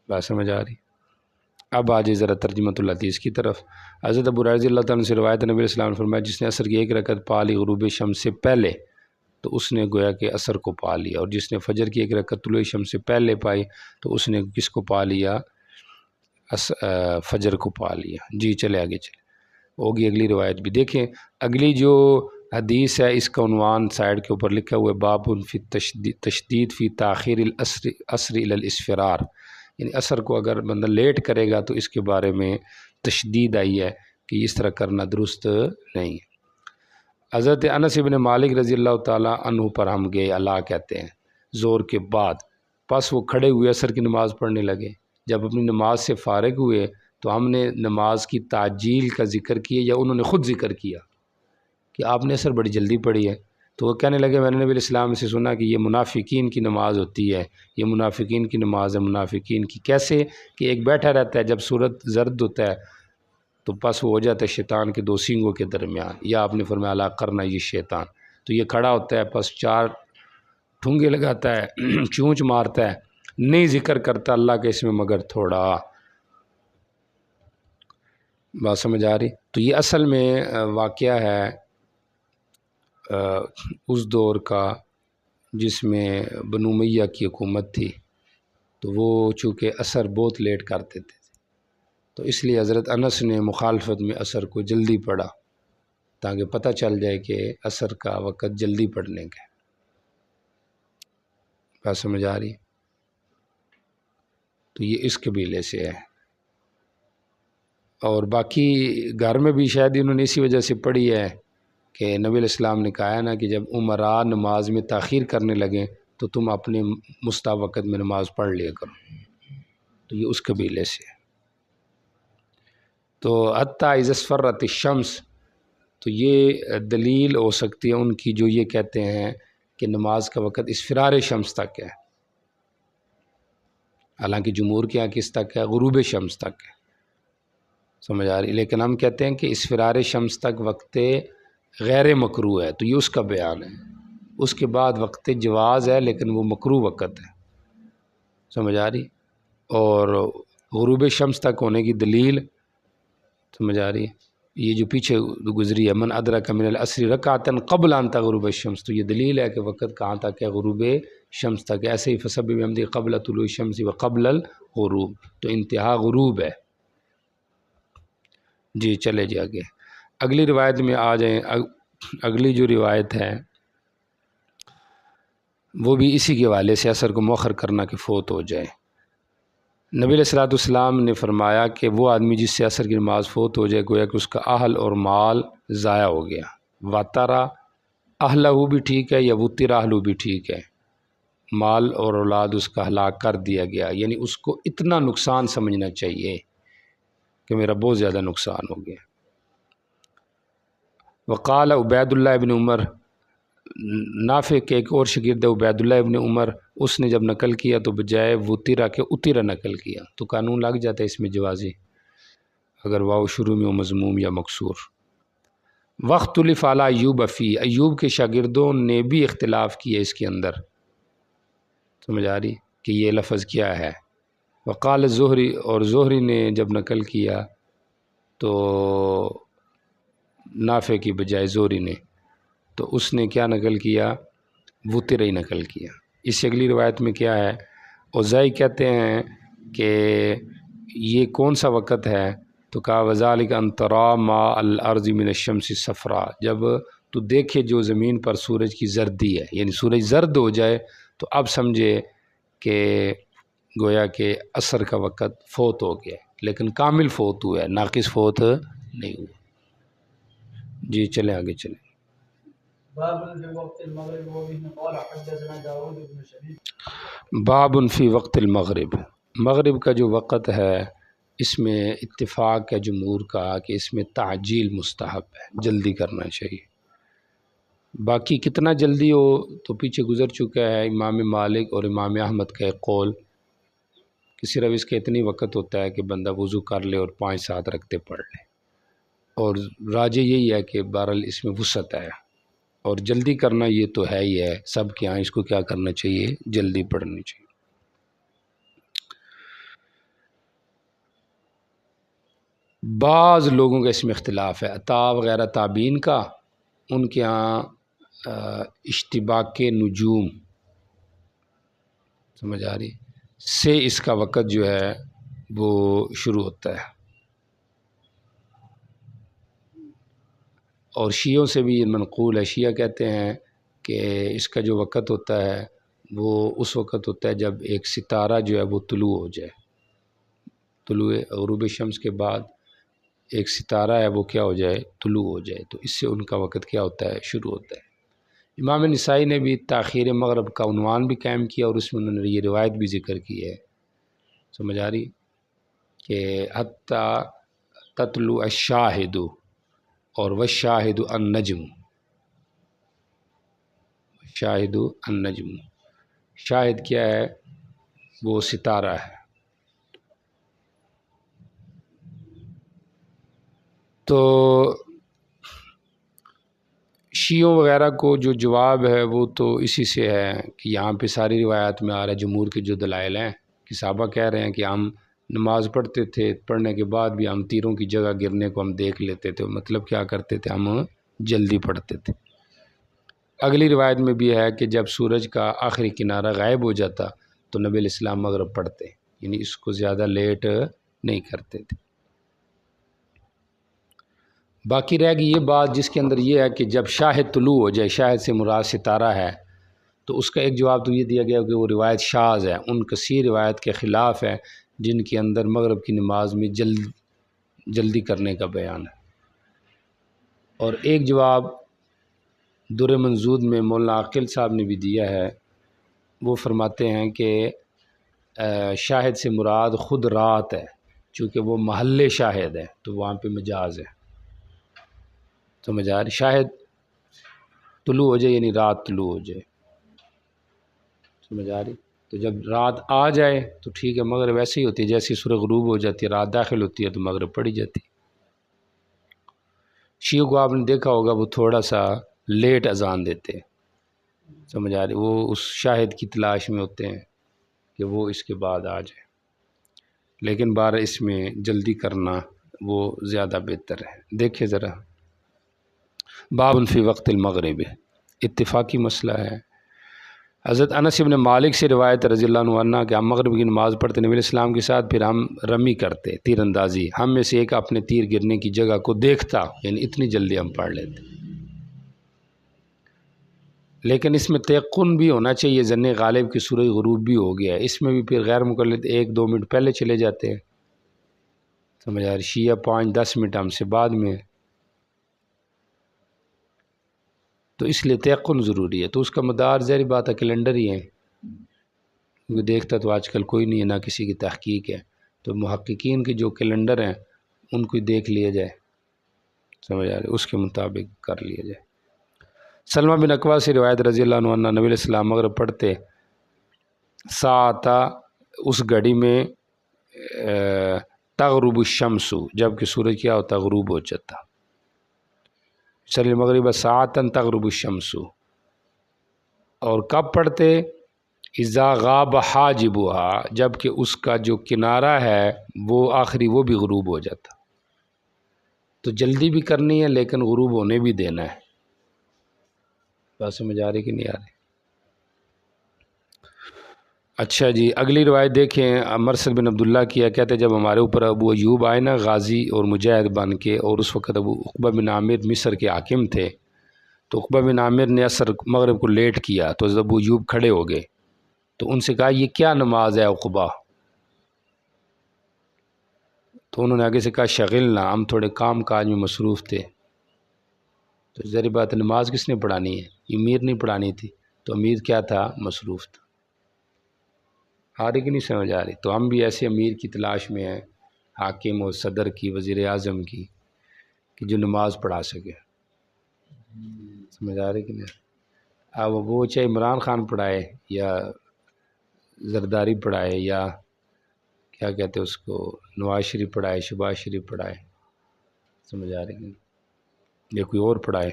بات سمجھ آ رہی؟ اب آج ذرا ترجمۃ الحدیث کی طرف۔ حضرت ابو ہریرہ رضی اللہ تعالیٰ عنہ سے روایت نبی علیہ السلام نے فرمایا جس نے عصر کی 1 رکعت پا لی غروب شمس سے پہلے تو اس نے گویا کہ عصر کو پا لیا، اور جس نے فجر کی 1 رکعت طلوع شمس سے پہلے پائی تو اس نے کس کو پا لیا؟ فجر کو پا لیا۔ جی چلے آگے چلے، ہوگی اگلی روایت بھی دیکھیں۔ اگلی جو حدیث ہے اس کا عنوان سائڈ کے اوپر لکھا ہوا ہے باب فی تشدید فی تاخیر العصر الی الاسفرار، یعنی عصر کو اگر بندہ لیٹ کرے گا تو اس کے بارے میں تشدید آئی ہے کہ اس طرح کرنا درست نہیں ہے۔ حضرت انس بن مالک رضی اللہ تعالیٰ عنہ پر ہم گئے، اللہ کہتے ہیں، زور کے بعد، پس وہ کھڑے ہوئے عصر کی نماز پڑھنے لگے۔ جب اپنی نماز سے فارغ ہوئے تو ہم نے نماز کی تعجیل کا ذکر کیا، یا انہوں نے خود ذکر کیا کہ آپ نے عصر بڑی جلدی پڑھی ہے، تو وہ کہنے لگے میں نے نبی علیہ السلام سے سنا کہ یہ منافقین کی نماز ہوتی ہے، یہ منافقین کی نماز ہے۔ منافقین کی کیسے؟ کہ ایک بیٹھا رہتا ہے، جب صورت زرد ہوتا ہے تو پس وہ ہو جاتا ہے شیطان کے 2 سینگوں کے درمیان، یا آپ نے فرمایا لا کرنا یہ شیطان، تو یہ کھڑا ہوتا ہے، پس 4 ٹھونگے لگاتا ہے چونچ مارتا ہے، نہیں ذکر کرتا اللہ کے اس میں مگر تھوڑا۔ بات سمجھ آ رہی؟ تو یہ اصل میں واقعہ ہے اس دور کا جس میں بنو امیہ کی حکومت تھی، تو وہ چونکہ عصر بہت لیٹ کرتے تھے، تو اس لیے حضرت انس نے مخالفت میں عصر کو جلدی پڑھا تاکہ پتہ چل جائے کہ عصر کا وقت جلدی پڑھنے کا ہے۔ بات سمجھ آ رہی؟ تو یہ اس قبیلے سے ہے، اور باقی گھر میں بھی شاید انہوں نے اسی وجہ سے پڑھی ہے کہ نبی علیہ السلام نے کہا ہے نا کہ جب عمراء نماز میں تاخیر کرنے لگیں تو تم اپنے مستوی وقت میں نماز پڑھ لیا کرو، تو یہ اس قبیلے سے ہے۔ تو حتیٰ اذا اصفرت الشمس، تو یہ دلیل ہو سکتی ہے ان کی جو یہ کہتے ہیں کہ نماز کا وقت اسفرار شمس تک ہے، حالانکہ جمہور کے یہاں کس تک ہے؟ غروب شمس تک ہے، سمجھ آ رہی؟ لیکن ہم کہتے ہیں کہ اسفرار شمس تک وقت غیر مکروہ ہے، تو یہ اس کا بیان ہے۔ اس کے بعد وقت جواز ہے لیکن وہ مکروہ وقت ہے، سمجھ آ رہی؟ اور غروب شمس تک ہونے کی دلیل سمجھ آ رہی ہے؟ یہ جو پیچھے گزری ہے من ادرک من العصر رکعتا قبل ان تغرب الشمس، تو یہ دلیل ہے کہ وقت کہاں تک ہے؟ غروب شمس تک ہے۔ ایسے ہی فسبح بحمدہ قبل طلوع الشمس وقبل الغروب، تو انتہا غروب ہے۔ جی چلے جی آگے اگلی روایت میں آ جائیں۔ اگلی جو روایت ہے وہ بھی اسی کے حوالے سے عصر کو مؤخر کرنا کہ فوت ہو جائے۔ نبی علیہ الصلوۃ والسلام نے فرمایا کہ وہ آدمی جس سے عصر کی نماز فوت ہو جائے گویا کہ اس کا اہل اور مال ضائع ہو گیا۔ واترا اہلہ بھی ٹھیک ہے یا وطر اہلہ بھی ٹھیک ہے، مال اور اولاد اس کا ہلاک کر دیا گیا، یعنی اس کو اتنا نقصان سمجھنا چاہیے کہ میرا بہت زیادہ نقصان ہو گیا۔ وقال عبید اللہ ابن عمر، نافع کے ایک اور شاگرد عبید اللہ ابن عمر، اس نے جب نقل کیا تو بجائے وطیرہ کے اتیرہ نقل کیا، تو قانون لگ جاتا ہے اس میں جوازی اگر واو شروع میں ہو مضموم یا مکسور۔ واختلف علی ایوب فی، ایوب کے شاگردوں نے بھی اختلاف کیا اس کے اندر، سمجھ آ رہی کہ یہ لفظ کیا ہے۔ وقال زہری، اور زہری نے جب نقل کیا تو نافع کی بجائے زہری نے، تو اس نے کیا نقل کیا؟ وطر ہی نقل کیا۔ اس سے اگلی روایت میں کیا ہے؟ اوزائی کہتے ہیں کہ یہ کون سا وقت ہے؟ تو کہا وذالک ان تری ماء الارض من الشمس صفرا، جب تو دیکھے جو زمین پر سورج کی زردی ہے، یعنی سورج زرد ہو جائے تو اب سمجھے کہ گویا کہ عصر کا وقت فوت ہو گیا، لیکن کامل فوت ہوا ہے، ناقص فوت نہیں ہوا۔ جی چلیں آگے چلیں۔ باب فی وقت المغرب، مغرب کا جو وقت ہے اس میں اتفاق ہے جمہور کا کہ اس میں تعجیل مستحب ہے، جلدی کرنا چاہیے۔ باقی کتنا جلدی ہو تو پیچھے گزر چکا ہے، امام مالک اور امام احمد کا ایک قول کہ صرف اس کا اتنی وقت ہوتا ہے کہ بندہ وضو کر لے اور 5-7 رکعتیں پڑھ لے، اور راجح یہی ہے کہ بہرحال اس میں وسعت ہے، اور جلدی کرنا یہ تو ہے ہی ہے، سب کے یہاں اس کو کیا کرنا چاہیے؟ جلدی پڑھنی چاہیے۔ بعض لوگوں کا اس میں اختلاف ہے، عطا وغیرہ تابعین کا، ان کے ہاں اشتباک نجوم سمجھ آ رہی سے اس کا وقت جو ہے وہ شروع ہوتا ہے، اور شیعوں سے بھی یہ منقول ہے، شیعہ کہتے ہیں کہ اس کا جو وقت ہوتا ہے وہ اس وقت ہوتا ہے جب ایک ستارہ جو ہے وہ طلوع ہو جائے، طلوع غروب شمس کے بعد ایک ستارہ ہے وہ کیا ہو جائے؟ طلوع ہو جائے، تو اس سے ان کا وقت کیا ہوتا ہے؟ شروع ہوتا ہے۔ امام نسائی نے بھی تاخیر مغرب کا عنوان بھی قائم کیا، اور اس میں انہوں نے یہ روایت بھی ذکر کی ہے، سمجھ آ رہی کہ حتیٰ تطلع الشاہد اور والشاہد النجم، شاہد النجم، شاہد کیا ہے؟ وہ ستارہ ہے۔ تو شیعوں وغیرہ کو جو جواب ہے وہ تو اسی سے ہے کہ یہاں پہ ساری روایات میں آ رہا ہے، جمہور کے جو دلائل ہیں کہ صحابہ کہہ رہے ہیں کہ ہم نماز پڑھتے تھے، پڑھنے کے بعد بھی ہم تیروں کی جگہ گرنے کو ہم دیکھ لیتے تھے، مطلب کیا کرتے تھے، ہم جلدی پڑھتے تھے۔ اگلی روایت میں بھی ہے کہ جب سورج کا آخری کنارہ غائب ہو جاتا تو نبی علیہ السلام مغرب پڑھتے، یعنی اس کو زیادہ لیٹ نہیں کرتے تھے۔ باقی رہ گئی یہ بات جس کے اندر یہ ہے کہ جب شاہد طلوع ہو جائے، شاہد سے مراد ستارہ ہے، تو اس کا ایک جواب تو یہ دیا گیا کہ وہ روایت شاذ ہے، ان کثیر روایت کے خلاف ہے جن کے اندر مغرب کی نماز میں جلدی کرنے کا بیان ہے۔ اور ایک جواب در منضود میں مولانا عاقل صاحب نے بھی دیا ہے، وہ فرماتے ہیں کہ شاہد سے مراد خود رات ہے، چونکہ وہ محل شاہد ہے تو وہاں پہ مجاز ہے۔ سمجھ آ رہی؟ شاہد طلوع ہو جائے یعنی رات طلوع ہو جائے، سمجھ آ رہی؟ تو جب رات آ جائے تو ٹھیک ہے، مغرب ایسے ہی ہوتی ہے جیسے سورج غروب ہو جاتی ہے، رات داخل ہوتی ہے تو مغرب پڑی جاتی ہے۔ شیعوں کو آپ نے دیکھا ہوگا وہ تھوڑا سا لیٹ اذان دیتے، سمجھ آ رہی؟ وہ اس شاہد کی تلاش میں ہوتے ہیں کہ وہ اس کے بعد آ جائے، لیکن بار اس میں جلدی کرنا وہ زیادہ بہتر ہے۔ دیکھیں ذرا، باب فی وقت المغرب، اتفاقی مسئلہ ہے۔ حضرت انس بن مالک سے روایت رضی اللہ عنہ کہ ہم مغرب کی نماز پڑھتے نبی علیہ السلام کے ساتھ، پھر ہم رمی کرتے، تیر اندازی، ہم میں سے ایک اپنے تیر گرنے کی جگہ کو دیکھتا، یعنی اتنی جلدی ہم پڑھ لیتے۔ لیکن اس میں تیقن بھی ہونا چاہیے، ظن غالب کی سورج غروب بھی ہو گیا ہے، اس میں بھی پھر غیر مقلد 1-2 منٹ پہلے چلے جاتے ہیں، سمجھ آ رہی؟ شیعہ 5-10 منٹ ہم سے بعد میں، تو اس لیے تیقن ضروری ہے۔ تو اس کا مدار ظاہری بات ہے کیلنڈر ہی ہے، کیونکہ دیکھتا تو آج کل کوئی نہیں ہے، نہ کسی کی تحقیق ہے، تو محققین کے جو کیلنڈر ہیں ان کو دیکھ لیا جائے، سمجھ آ رہی؟ اس کے مطابق کر لیا جائے۔ سلمہ بن اکوع سے روایت رضی اللہ عنہ نبی علیہ السلام مغرب پڑھتے، ساعتا اس گھڑی میں تغرب الشمس، جب کہ سورج کیا ہوتا غروب ہو جاتا، صلی المغرب ساعتاً تغرب الشمس، اور کب پڑھتے؟ اذا غاب حاجبها، جب کہ اس کا جو کنارہ ہے وہ آخری وہ بھی غروب ہو جاتا، تو جلدی بھی کرنی ہے لیکن غروب ہونے بھی دینا ہے۔ بات سمجھ آ رہی کہ نہیں آ رہی؟ اچھا جی، اگلی روایت دیکھیں، مرسل بن عبداللہ کیا کہتے جب ہمارے اوپر ابو ایوب آئے نا غازی اور مجاہد بن کے، اور اس وقت ابو عقبہ بن عامر مصر کے حاکم تھے، تو عقبہ بن عامر نے عصر مغرب کو لیٹ کیا، تو ابو ایوب کھڑے ہو گئے، تو ان سے کہا یہ کیا نماز ہے عقبہ؟ تو انہوں نے آگے سے کہا شغلنا، ہم تھوڑے کام کاج میں مصروف تھے۔ تو ظاہر بات ہے نماز کس نے پڑھانی ہے؟ امیر نہیں پڑھانی تھی، تو امیر کیا تھا؟ مصروف تھا۔ آ رہی کہ نہیں سمجھ آ رہی؟ تو ہم بھی ایسے امیر کی تلاش میں ہیں، حاکم اور صدر کی، وزیر اعظم کی، کہ جو نماز پڑھا سکے، سمجھ آ رہی کہ نہیں؟ اب وہ چاہے عمران خان پڑھائے یا زرداری پڑھائے یا کیا کہتے اس کو نواز شریف پڑھائے، شہباز شریف پڑھائے، سمجھ آ رہی کہ نہیں؟ یا کوئی اور پڑھائے،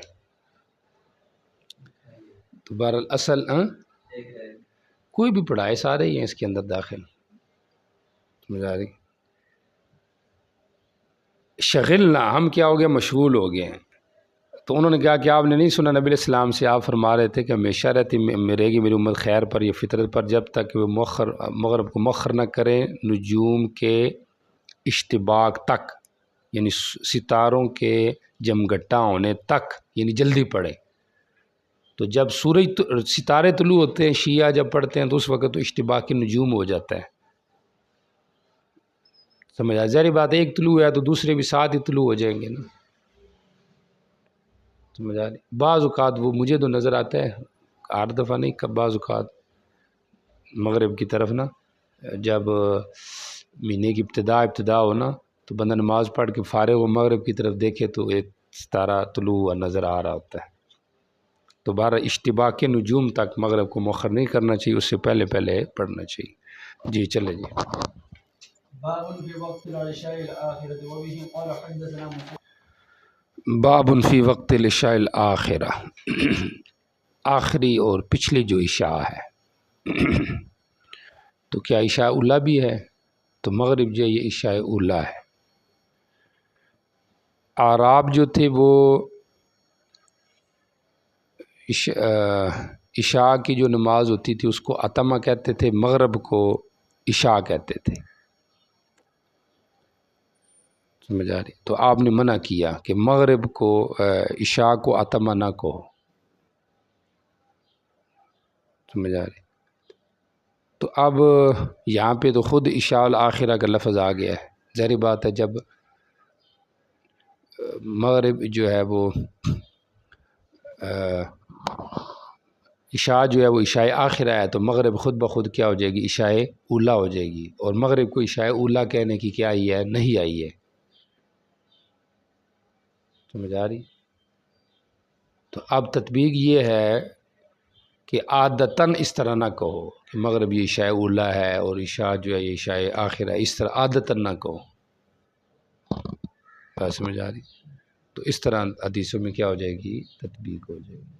تو بہرحال اصل کوئی بھی پڑھائے، سارے ہی ہیں اس کے اندر داخل، سمجھ آ رہی؟ شغلنا، ہم کیا ہو گئے؟ مشغول ہو گئے ہیں۔ تو انہوں نے کہا کہ آپ نے نہیں سنا نبی علیہ السلام سے آپ فرما رہے تھے کہ ہمیشہ رہتی رہے گی میری امت خیر پر یا فطرت پر، جب تک کہ وہ مغرب کو مؤخر نہ کریں نجوم کے اشتباک تک، یعنی ستاروں کے جمگٹا ہونے تک، یعنی جلدی پڑھے۔ تو جب ستارے طلوع ہوتے ہیں شیعہ جب پڑھتے ہیں تو اس وقت تو اشتباک نجوم ہو جاتا ہے، سمجھ آ؟ ظاہری بات ہے ایک طلوع ہے تو دوسرے بھی ساتھ ہی طلوع ہو جائیں گے نا، سمجھ آ رہی؟ بعض اوقات وہ مجھے تو نظر آتا ہے، ہر دفعہ نہیں، بعض اوقات مغرب کی طرف نا جب مہینے کی ابتدا ہو نا، تو بندہ نماز پڑھ کے فارغ ہو مغرب کی طرف دیکھے تو ایک ستارہ طلوع ہوا نظر آ رہا ہوتا ہے۔ تو بارہ اشتباک کے نجوم تک مغرب کو مؤخر نہیں کرنا چاہیے، اس سے پہلے پہلے پڑھنا چاہیے۔ جی چلے جی۔ باب فی وقت العشاء الآخرہ، آخری اور پچھلی جو عشاء ہے تو کیا عشاء اولیٰ بھی ہے؟ تو مغرب جو یہ عشاء اولیٰ ہے۔ اعراب جو تھے وہ عشاء کی جو نماز ہوتی تھی اس کو عتمہ کہتے تھے، مغرب کو عشاء کہتے تھے، سمجھ آ رہی؟ تو آپ نے منع کیا کہ مغرب کو عشاء کو عتمہ نہ کہو، سمجھ آ رہی؟ تو اب یہاں پہ تو خود عشاء الآخرہ کا لفظ آ گیا ہے، ظاہر بات ہے جب مغرب جو ہے وہ عشاء جو ہے وہ عشاء آخرہ ہے تو مغرب خود بخود کیا ہو جائے گی؟ عشاء اولیٰ ہو جائے گی، اور مغرب کو عشاء اولیٰ کہنے کی کیا آئی ہے؟ نہیں آئی ہے، سمجھ آ رہی؟ تو اب تطبیق یہ ہے کہ عادتاً اس طرح نہ کہو کہ مغرب یہ عشاء اولیٰ ہے اور عشاء جو ہے یہ عشاء آخرہ ہے، اس طرح عادتاً نہ کہو، بات سمجھ آ رہی؟ تو اس طرح حدیثوں میں کیا ہو جائے گی؟ تطبیق ہو جائے گی۔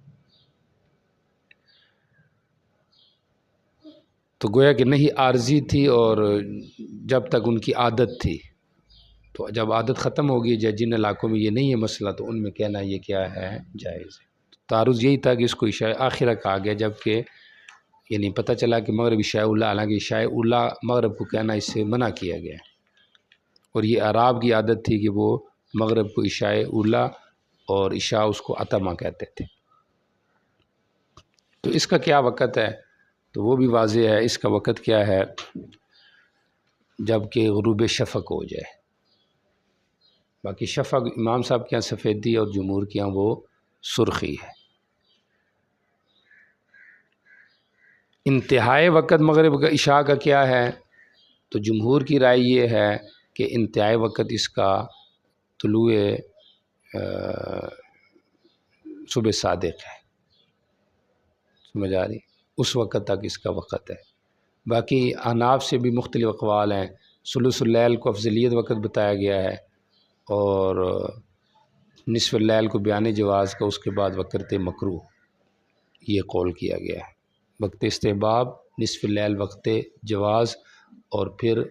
تو گویا کہ نہیں عارضی تھی، اور جب تک ان کی عادت تھی، تو جب عادت ختم ہوگی جن علاقوں میں یہ نہیں ہے مسئلہ تو ان میں کہنا یہ کیا ہے؟ جائز ہے۔ تعارض یہی تھا کہ اس کو عشاء آخرہ کہا گیا، جبکہ یعنی پتہ چلا کہ مغرب عشاء اولیٰ، حالانکہ عشاء اولیٰ مغرب کو کہنا اس سے منع کیا گیا ہے، اور یہ اعراب کی عادت تھی کہ وہ مغرب کو عشاء اولیٰ اور عشاء اس کو عتمہ کہتے تھے۔ تو اس کا کیا وقت ہے؟ تو وہ بھی واضح ہے، اس کا وقت کیا ہے؟ جب کہ غروب شفق ہو جائے۔ باقی شفق امام صاحب کے یہاں سفیدی اور جمہور کے یہاں وہ سرخی ہے۔ انتہائی وقت مغرب کا عشاء کا کیا ہے؟ تو جمہور کی رائے یہ ہے کہ انتہائی وقت اس کا طلوع صبح صادق ہے، سمجھ آ رہی؟ اس وقت تک اس کا وقت ہے۔ باقی احناف سے بھی مختلف اقوال ہیں، ثلث اللیل کو افضلیت وقت بتایا گیا ہے، اور نصف اللیل کو بیان جواز کا، اس کے بعد وقت مکروہ یہ قول کیا گیا ہے۔ وقت استحباب، نصف اللیل وقت جواز، اور پھر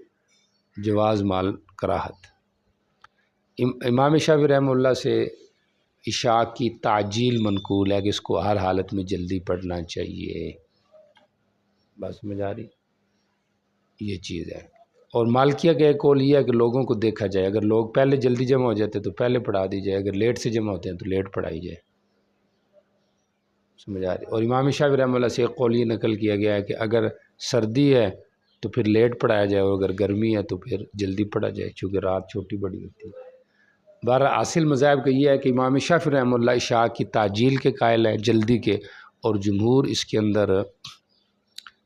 جواز مال کراہت۔ امام شافعی رحمہ اللہ سے عشاء کی تعجیل منقول ہے کہ اس کو ہر حالت میں جلدی پڑھنا چاہیے، بس سمجھ آ رہی؟ یہ چیز ہے۔ اور مالکیہ کا ایک قول یہ ہے کہ لوگوں کو دیکھا جائے، اگر لوگ پہلے جلدی جمع ہو جاتے تو پہلے پڑھا دی جائے، اگر لیٹ سے جمع ہوتے ہیں تو لیٹ پڑھائی جائے، سمجھ آ رہی؟ اور امام شافعی رحمہ اللہ سے ایک قول یہ نقل کیا گیا ہے کہ اگر سردی ہے تو پھر لیٹ پڑھایا جائے، اور اگر گرمی ہے تو پھر جلدی پڑھا جائے، چونکہ رات چھوٹی بڑی ہوتی ہے۔ بہرحال حاصل مذاہب کا یہ ہے کہ امام شافعی رحمہ اللہ عشاء کی تعجیل کے قائل ہیں، جلدی کے، اور جمہور اس کے اندر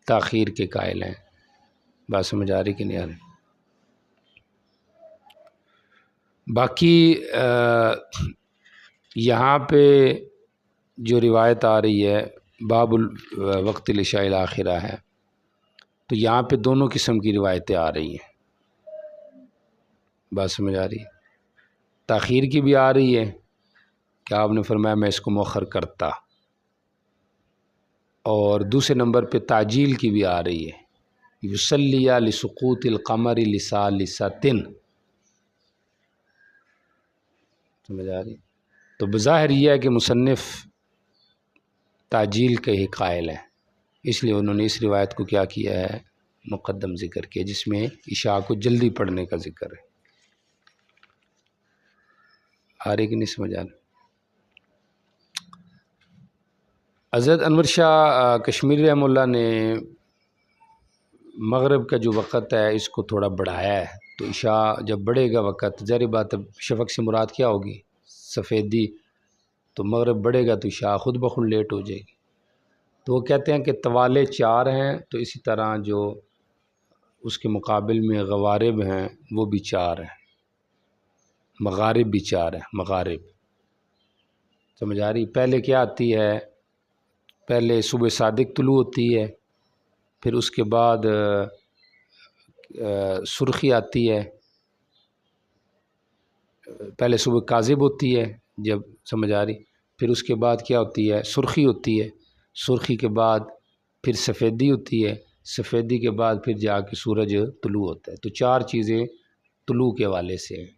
تاخیر کے قائل ہیں۔ بات سمجھ آ رہی کہ نہیں آ رہی؟ باقی یہاں پہ جو روایت آ رہی ہے باب وقت العشاء الآخرہ ہے، تو یہاں پہ دونوں قسم کی روایتیں آ رہی ہیں، بات سمجھ آ رہی ہے؟ تاخیر کی بھی آ رہی ہے کہ آپ نے فرمایا میں اس کو مؤخر کرتا، اور دوسرے نمبر پہ تعجیل کی بھی آ رہی ہے، یصلی لسقوط القمر لثالثۃ، سمجھ آ رہی؟ تو بظاہر یہ ہے کہ مصنف تعجیل کے ہی قائل ہیں، اس لیے انہوں نے اس روایت کو کیا کیا ہے؟ مقدم ذکر کیا، جس میں عشاء کو جلدی پڑھنے کا ذکر ہے۔ آ رہی کہ نہیں سمجھ آ رہی؟ حضرت انور شاہ کشمیری رحمہ اللہ نے مغرب کا جو وقت ہے اس کو تھوڑا بڑھایا ہے، تو عشاء جب بڑھے گا وقت، ظاہر بات ہے شفق سے مراد کیا ہوگی؟ سفیدی، تو مغرب بڑھے گا تو عشاء خود بخود لیٹ ہو جائے گی۔ تو وہ کہتے ہیں کہ طوالے 4 ہیں، تو اسی طرح جو اس کے مقابل میں غوارب ہیں وہ بھی 4 ہیں، مغارب بھی 4 ہیں، مغارب، سمجھ آ رہی؟ پہلے کیا آتی ہے؟ پہلے صبح صادق طلوع ہوتی ہے، پھر اس کے بعد سرخی آتی ہے، پہلے صبح کاذب ہوتی ہے جب سمجھ آ رہی، پھر اس کے بعد کیا ہوتی ہے؟ سرخی ہوتی ہے، سرخی کے بعد پھر سفیدی ہوتی ہے، سفیدی کے بعد پھر جا کے سورج طلوع ہوتا ہے۔ تو چار چیزیں طلوع کے حوالے سے ہیں،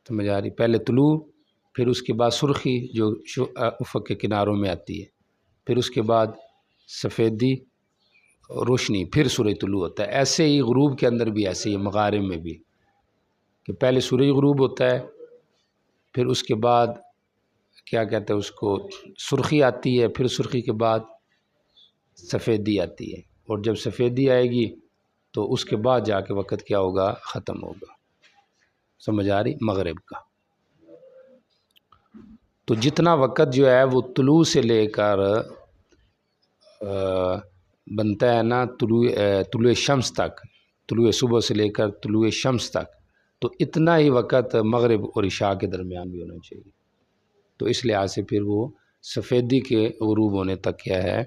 سمجھ آ رہی؟ پہلے طلوع، پھر اس کے بعد سرخی جو افق کے کناروں میں آتی ہے، پھر اس کے بعد سفیدی روشنی، پھر سورج طلوع ہوتا ہے۔ ایسے ہی غروب کے اندر بھی ایسے ہی، مغارب میں بھی، کہ پہلے سورج غروب ہوتا ہے، پھر اس کے بعد کیا کہتے ہیں اس کو، سرخی آتی ہے، پھر سرخی کے بعد سفیدی آتی ہے، اور جب سفیدی آئے گی تو اس کے بعد جا کے وقت کیا ہوگا؟ ختم ہوگا، سمجھ آ رہی؟ مغرب کا۔ تو جتنا وقت جو ہے وہ طلوع سے لے کر بنتا ہے نا طلوع شمس تک، طلوع صبح سے لے کر طلوع شمس تک، تو اتنا ہی وقت مغرب اور عشاء کے درمیان بھی ہونا چاہیے۔ تو اس لحاظ سے پھر وہ سفیدی کے غروب ہونے تک کیا ہے؟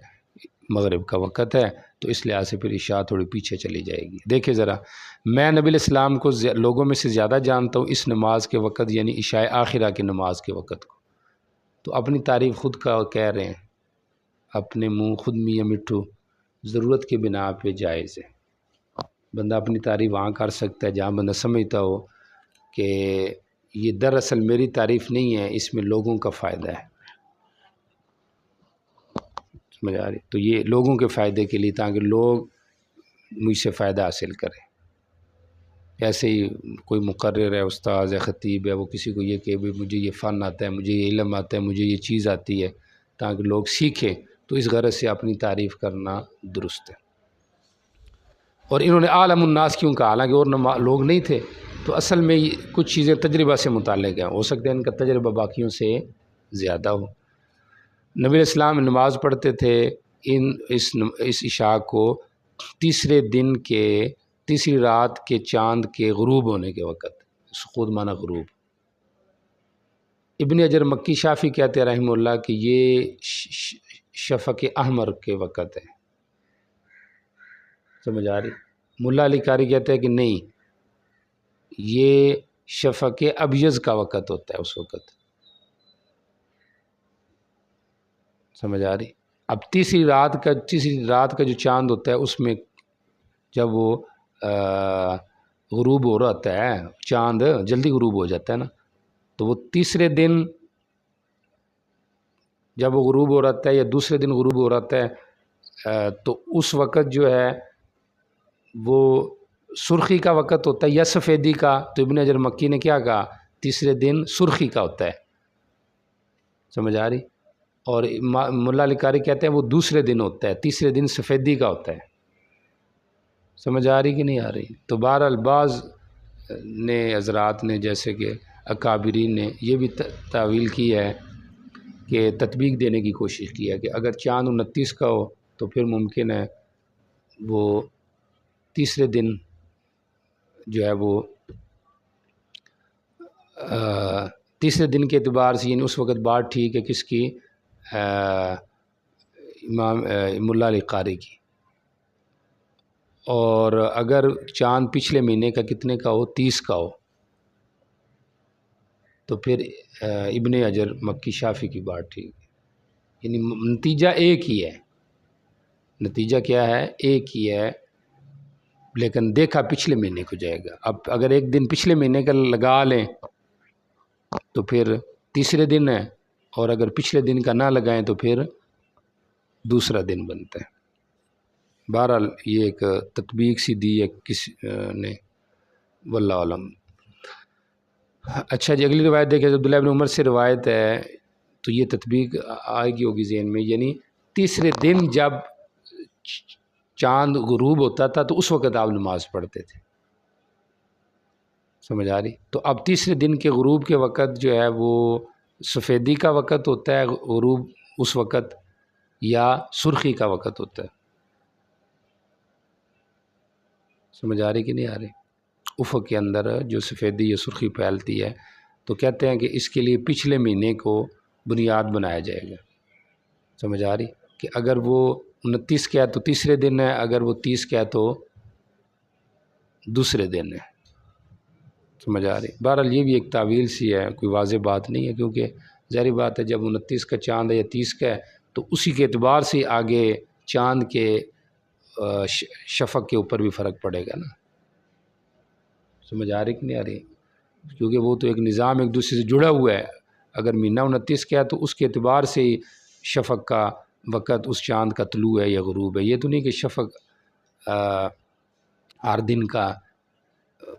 مغرب کا وقت ہے، تو اس لحاظ سے پھر عشاء تھوڑی پیچھے چلی جائے گی۔ دیکھیں ذرا، میں نبی علیہ السلام کو لوگوں میں سے زیادہ جانتا ہوں اس نماز کے وقت، یعنی عشاء آخرہ کی نماز کے وقت کو، تو اپنی تعریف خود کا کہہ رہے ہیں، اپنے منہ خود میاں مٹھو، ضرورت کے بنا پہ جائز ہے۔ بندہ اپنی تعریف وہاں کر سکتا ہے جہاں بندہ سمجھتا ہو کہ یہ دراصل میری تعریف نہیں ہے، اس میں لوگوں کا فائدہ ہے، سمجھ آ رہی؟ تو یہ لوگوں کے فائدے کے لیے، تاکہ لوگ مجھ سے فائدہ حاصل کریں۔ ایسے ہی کوئی مقرر ہے، استاذ ہے، خطیب ہے، وہ کسی کو یہ کہ مجھے یہ فن آتا ہے، مجھے یہ علم آتا ہے، مجھے یہ چیز آتی ہے، تاکہ لوگ سیکھیں، تو اس غرض سے اپنی تعریف کرنا درست ہے۔ اور انہوں نے عالم الناس کیوں کہا؟ حالانکہ اور لوگ نہیں تھے، تو اصل میں کچھ چیزیں تجربہ سے متعلق ہیں، ہو سکتا ہے ان کا تجربہ باقیوں سے زیادہ ہو۔ نبی علیہ السلام نماز پڑھتے تھے اس عشاء کو تیسرے دن کے، تیسری رات کے چاند کے غروب ہونے کے وقت، سقوط معنی غروب۔ ابن حجر مکی شافی کہتے ہیں رحمہ اللہ کہ یہ شفق احمر کے وقت ہے، سمجھ آ رہی؟ ملا علی قاری کہتے ہیں کہ نہیں، یہ شفق ابیض کا وقت ہوتا ہے اس وقت، سمجھ آ رہی؟ اب تیسری رات کا جو چاند ہوتا ہے اس میں جب وہ غروب ہو رہا ہوتا ہے، چاند جلدی غروب ہو جاتا ہے نا، تو وہ تیسرے دن جب وہ غروب ہو رہا ہے یا دوسرے دن غروب ہو رہا ہے، تو اس وقت جو ہے وہ سرخی کا وقت ہوتا ہے یا سفیدی کا۔ تو ابن حجر مکی نے کیا کہا؟ تیسرے دن سرخی کا ہوتا ہے، سمجھ آ رہی؟ اور ملا علی قاری کہتے ہیں وہ دوسرے دن ہوتا ہے، تیسرے دن سفیدی کا ہوتا ہے، سمجھ آ رہی کہ نہیں آ رہی؟ تو بہرحال بعض نے حضرات نے جیسے کہ اکابرین نے یہ بھی تعویل کی ہے کہ تطبیق دینے کی کوشش کی ہے کہ اگر چاند 29 کا ہو تو پھر ممکن ہے وہ تیسرے دن جو ہے وہ تیسرے دن کے اعتبار سے، یعنی اس وقت بات ٹھیک ہے کس کی؟ امام ملا علی قاری کی۔ اور اگر چاند پچھلے مہینے کا کتنے کا ہو؟ 30 کا ہو، تو پھر ابن حجر مکی شافی کی بات ٹھیک ہے، یعنی نتیجہ ایک ہی ہے، نتیجہ کیا ہے؟ ایک ہی ہے، لیکن دیکھا پچھلے مہینے کو جائے گا۔ اب اگر ایک دن پچھلے مہینے کا لگا لیں تو پھر تیسرے دن ہے، اور اگر پچھلے دن کا نہ لگائیں تو پھر دوسرا دن بنتا ہے۔ بہرحال یہ ایک تطبیق سی دی ہے کسی نے، واللہ علم۔ اچھا جی، اگلی روایت دیکھیں، عبداللہ بن عمر سے روایت ہے، تو یہ تطبیق آئے گی ہوگی ذہن میں، یعنی تیسرے دن جب چاند غروب ہوتا تھا تو اس وقت آپ نماز پڑھتے تھے، سمجھ آ رہی؟ تو اب تیسرے دن کے غروب کے وقت جو ہے وہ سفیدی کا وقت ہوتا ہے غروب اس وقت، یا سرخی کا وقت ہوتا ہے، سمجھ آ رہی کہ نہیں آ رہی؟ افق کے اندر جو سفیدی یا سرخی پھیلتی ہے، تو کہتے ہیں کہ اس کے لیے پچھلے مہینے کو بنیاد بنایا جائے گا، سمجھ آ رہی؟ کہ اگر وہ 29 کا ہے تو تیسرے دن ہے، اگر وہ 30 کا ہے تو دوسرے دن ہے، سمجھ آ رہی؟ بہرحال یہ بھی ایک تعویل سی ہے، کوئی واضح بات نہیں ہے، کیونکہ ظاہری بات ہے جب 29 کا چاند ہے یا 30 کا ہے تو اسی کے اعتبار سے آگے چاند کے شفق کے اوپر بھی فرق پڑے گا نا. سمجھ آ رہی کہ نہیں آ رہی؟ کیونکہ وہ تو ایک نظام ایک دوسرے سے جڑا ہوا ہے. اگر مہینہ 29 کا ہے تو اس کے اعتبار سے ہی شفق کا وقت اس چاند کا طلوع ہے یا غروب ہے. یہ تو نہیں کہ شفق ہر دن کا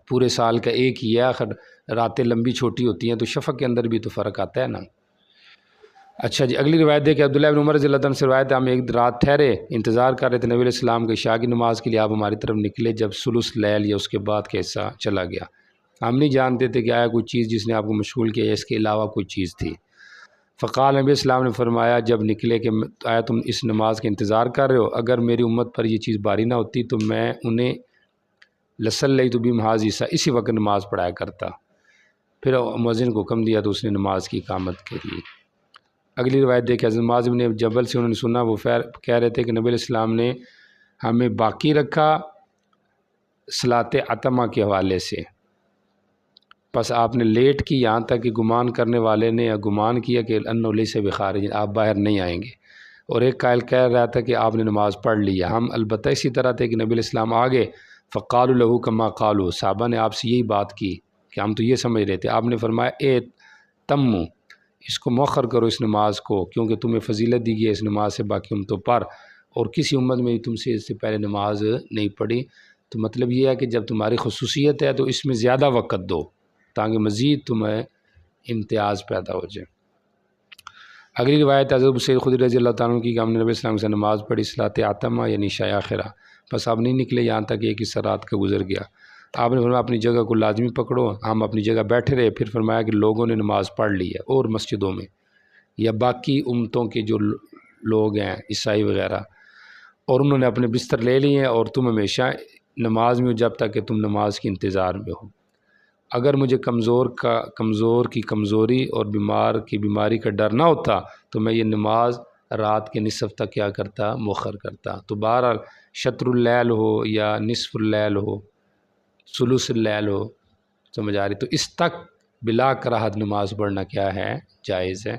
پورے سال کا ایک ہی ہے، آخر راتیں لمبی چھوٹی ہوتی ہیں تو شفق کے اندر بھی تو فرق آتا ہے نا. اچھا جی، اگلی روایت ہے کہ عبداللہ بن عمر رضی اللہ عنہ سے روایت ہے، ہم ایک رات ٹھہرے انتظار کر رہے تھے نبی علیہ السلام کے عشاء کی نماز کے لیے. آپ ہماری طرف نکلے جب ثلث لیل یا اس کے بعد کا حصہ چلا گیا. ہم نہیں جانتے تھے کہ آیا کوئی چیز جس نے آپ کو مشغول کیا یا اس کے علاوہ کوئی چیز تھی. فقال نبی السلام نے فرمایا جب نکلے کہ آیا تم اس نماز کا انتظار کر رہے ہو، اگر میری امت پر یہ چیز باری نہ ہوتی تو میں انہیں لصلیت بہم ھذہ عیسیٰ اسی وقت نماز پڑھایا کرتا. پھر مؤذن کو حکم دیا تو اس نے نماز کی اقامت کے لیے. اگلی روایت دیکھیں حضرت معاذ بن جبل سے انہوں نے سنا، وہ کہہ رہے تھے کہ نبی علیہ السلام نے ہمیں باقی رکھا صلاۃ عتمہ کے حوالے سے، پس آپ نے لیٹ کی یہاں تک کہ گمان کرنے والے نے گمان کیا کہ انہ لیس بخارج، آپ باہر نہیں آئیں گے. اور ایک قائل کہہ رہا تھا کہ آپ نے نماز پڑھ لی ہے. ہم البتہ اسی طرح تھے کہ نبی علیہ السلام آگے فقالوا له کما قالوا، صحابہ نے آپ سے یہی بات کی کہ ہم تو یہ سمجھ رہے تھے. آپ نے فرمایا اے تمو، اس کو مؤخر کرو اس نماز کو، کیونکہ تمہیں فضیلت دی گئی ہے اس نماز سے باقی امتوں پر، اور کسی امت میں تم سے اس سے پہلے نماز نہیں پڑھی. تو مطلب یہ ہے کہ جب تمہاری خصوصیت ہے تو اس میں زیادہ وقت دو تاکہ مزید تمہیں امتیاز پیدا ہو جائے. اگلی روایت حضرت ابو سعید خدری رضی اللہ تعالیٰ عنہ کی کہ ہم نے نبی السلام سے نماز پڑھی صلاۃ عتمہ یعنی عشاء آخرہ، بس آپ نہیں نکلے یہاں تک ایک حصہ رات کا گزر گیا. آپ نے فرمایا اپنی جگہ کو لازمی پکڑو. ہم اپنی جگہ بیٹھے رہے. پھر فرمایا کہ لوگوں نے نماز پڑھ لی ہے اور مسجدوں میں یا باقی امتوں کے جو لوگ ہیں عیسائی وغیرہ، اور انہوں نے اپنے بستر لے لیے ہیں، اور تم ہمیشہ نماز میں ہو جب تک کہ تم نماز کے انتظار میں ہو. اگر مجھے کمزور کی کمزوری اور بیمار کی بیماری کا ڈر نہ ہوتا تو میں یہ نماز رات کے نصف تک کیا کرتا، مؤخر کرتا. تو بہرحال شطر اللیل ہو یا نصف اللیل ہو، ثلث اللیل ہو، سمجھ آ رہی، تو اس تک بلا کراہت نماز پڑھنا کیا ہے، جائز ہے.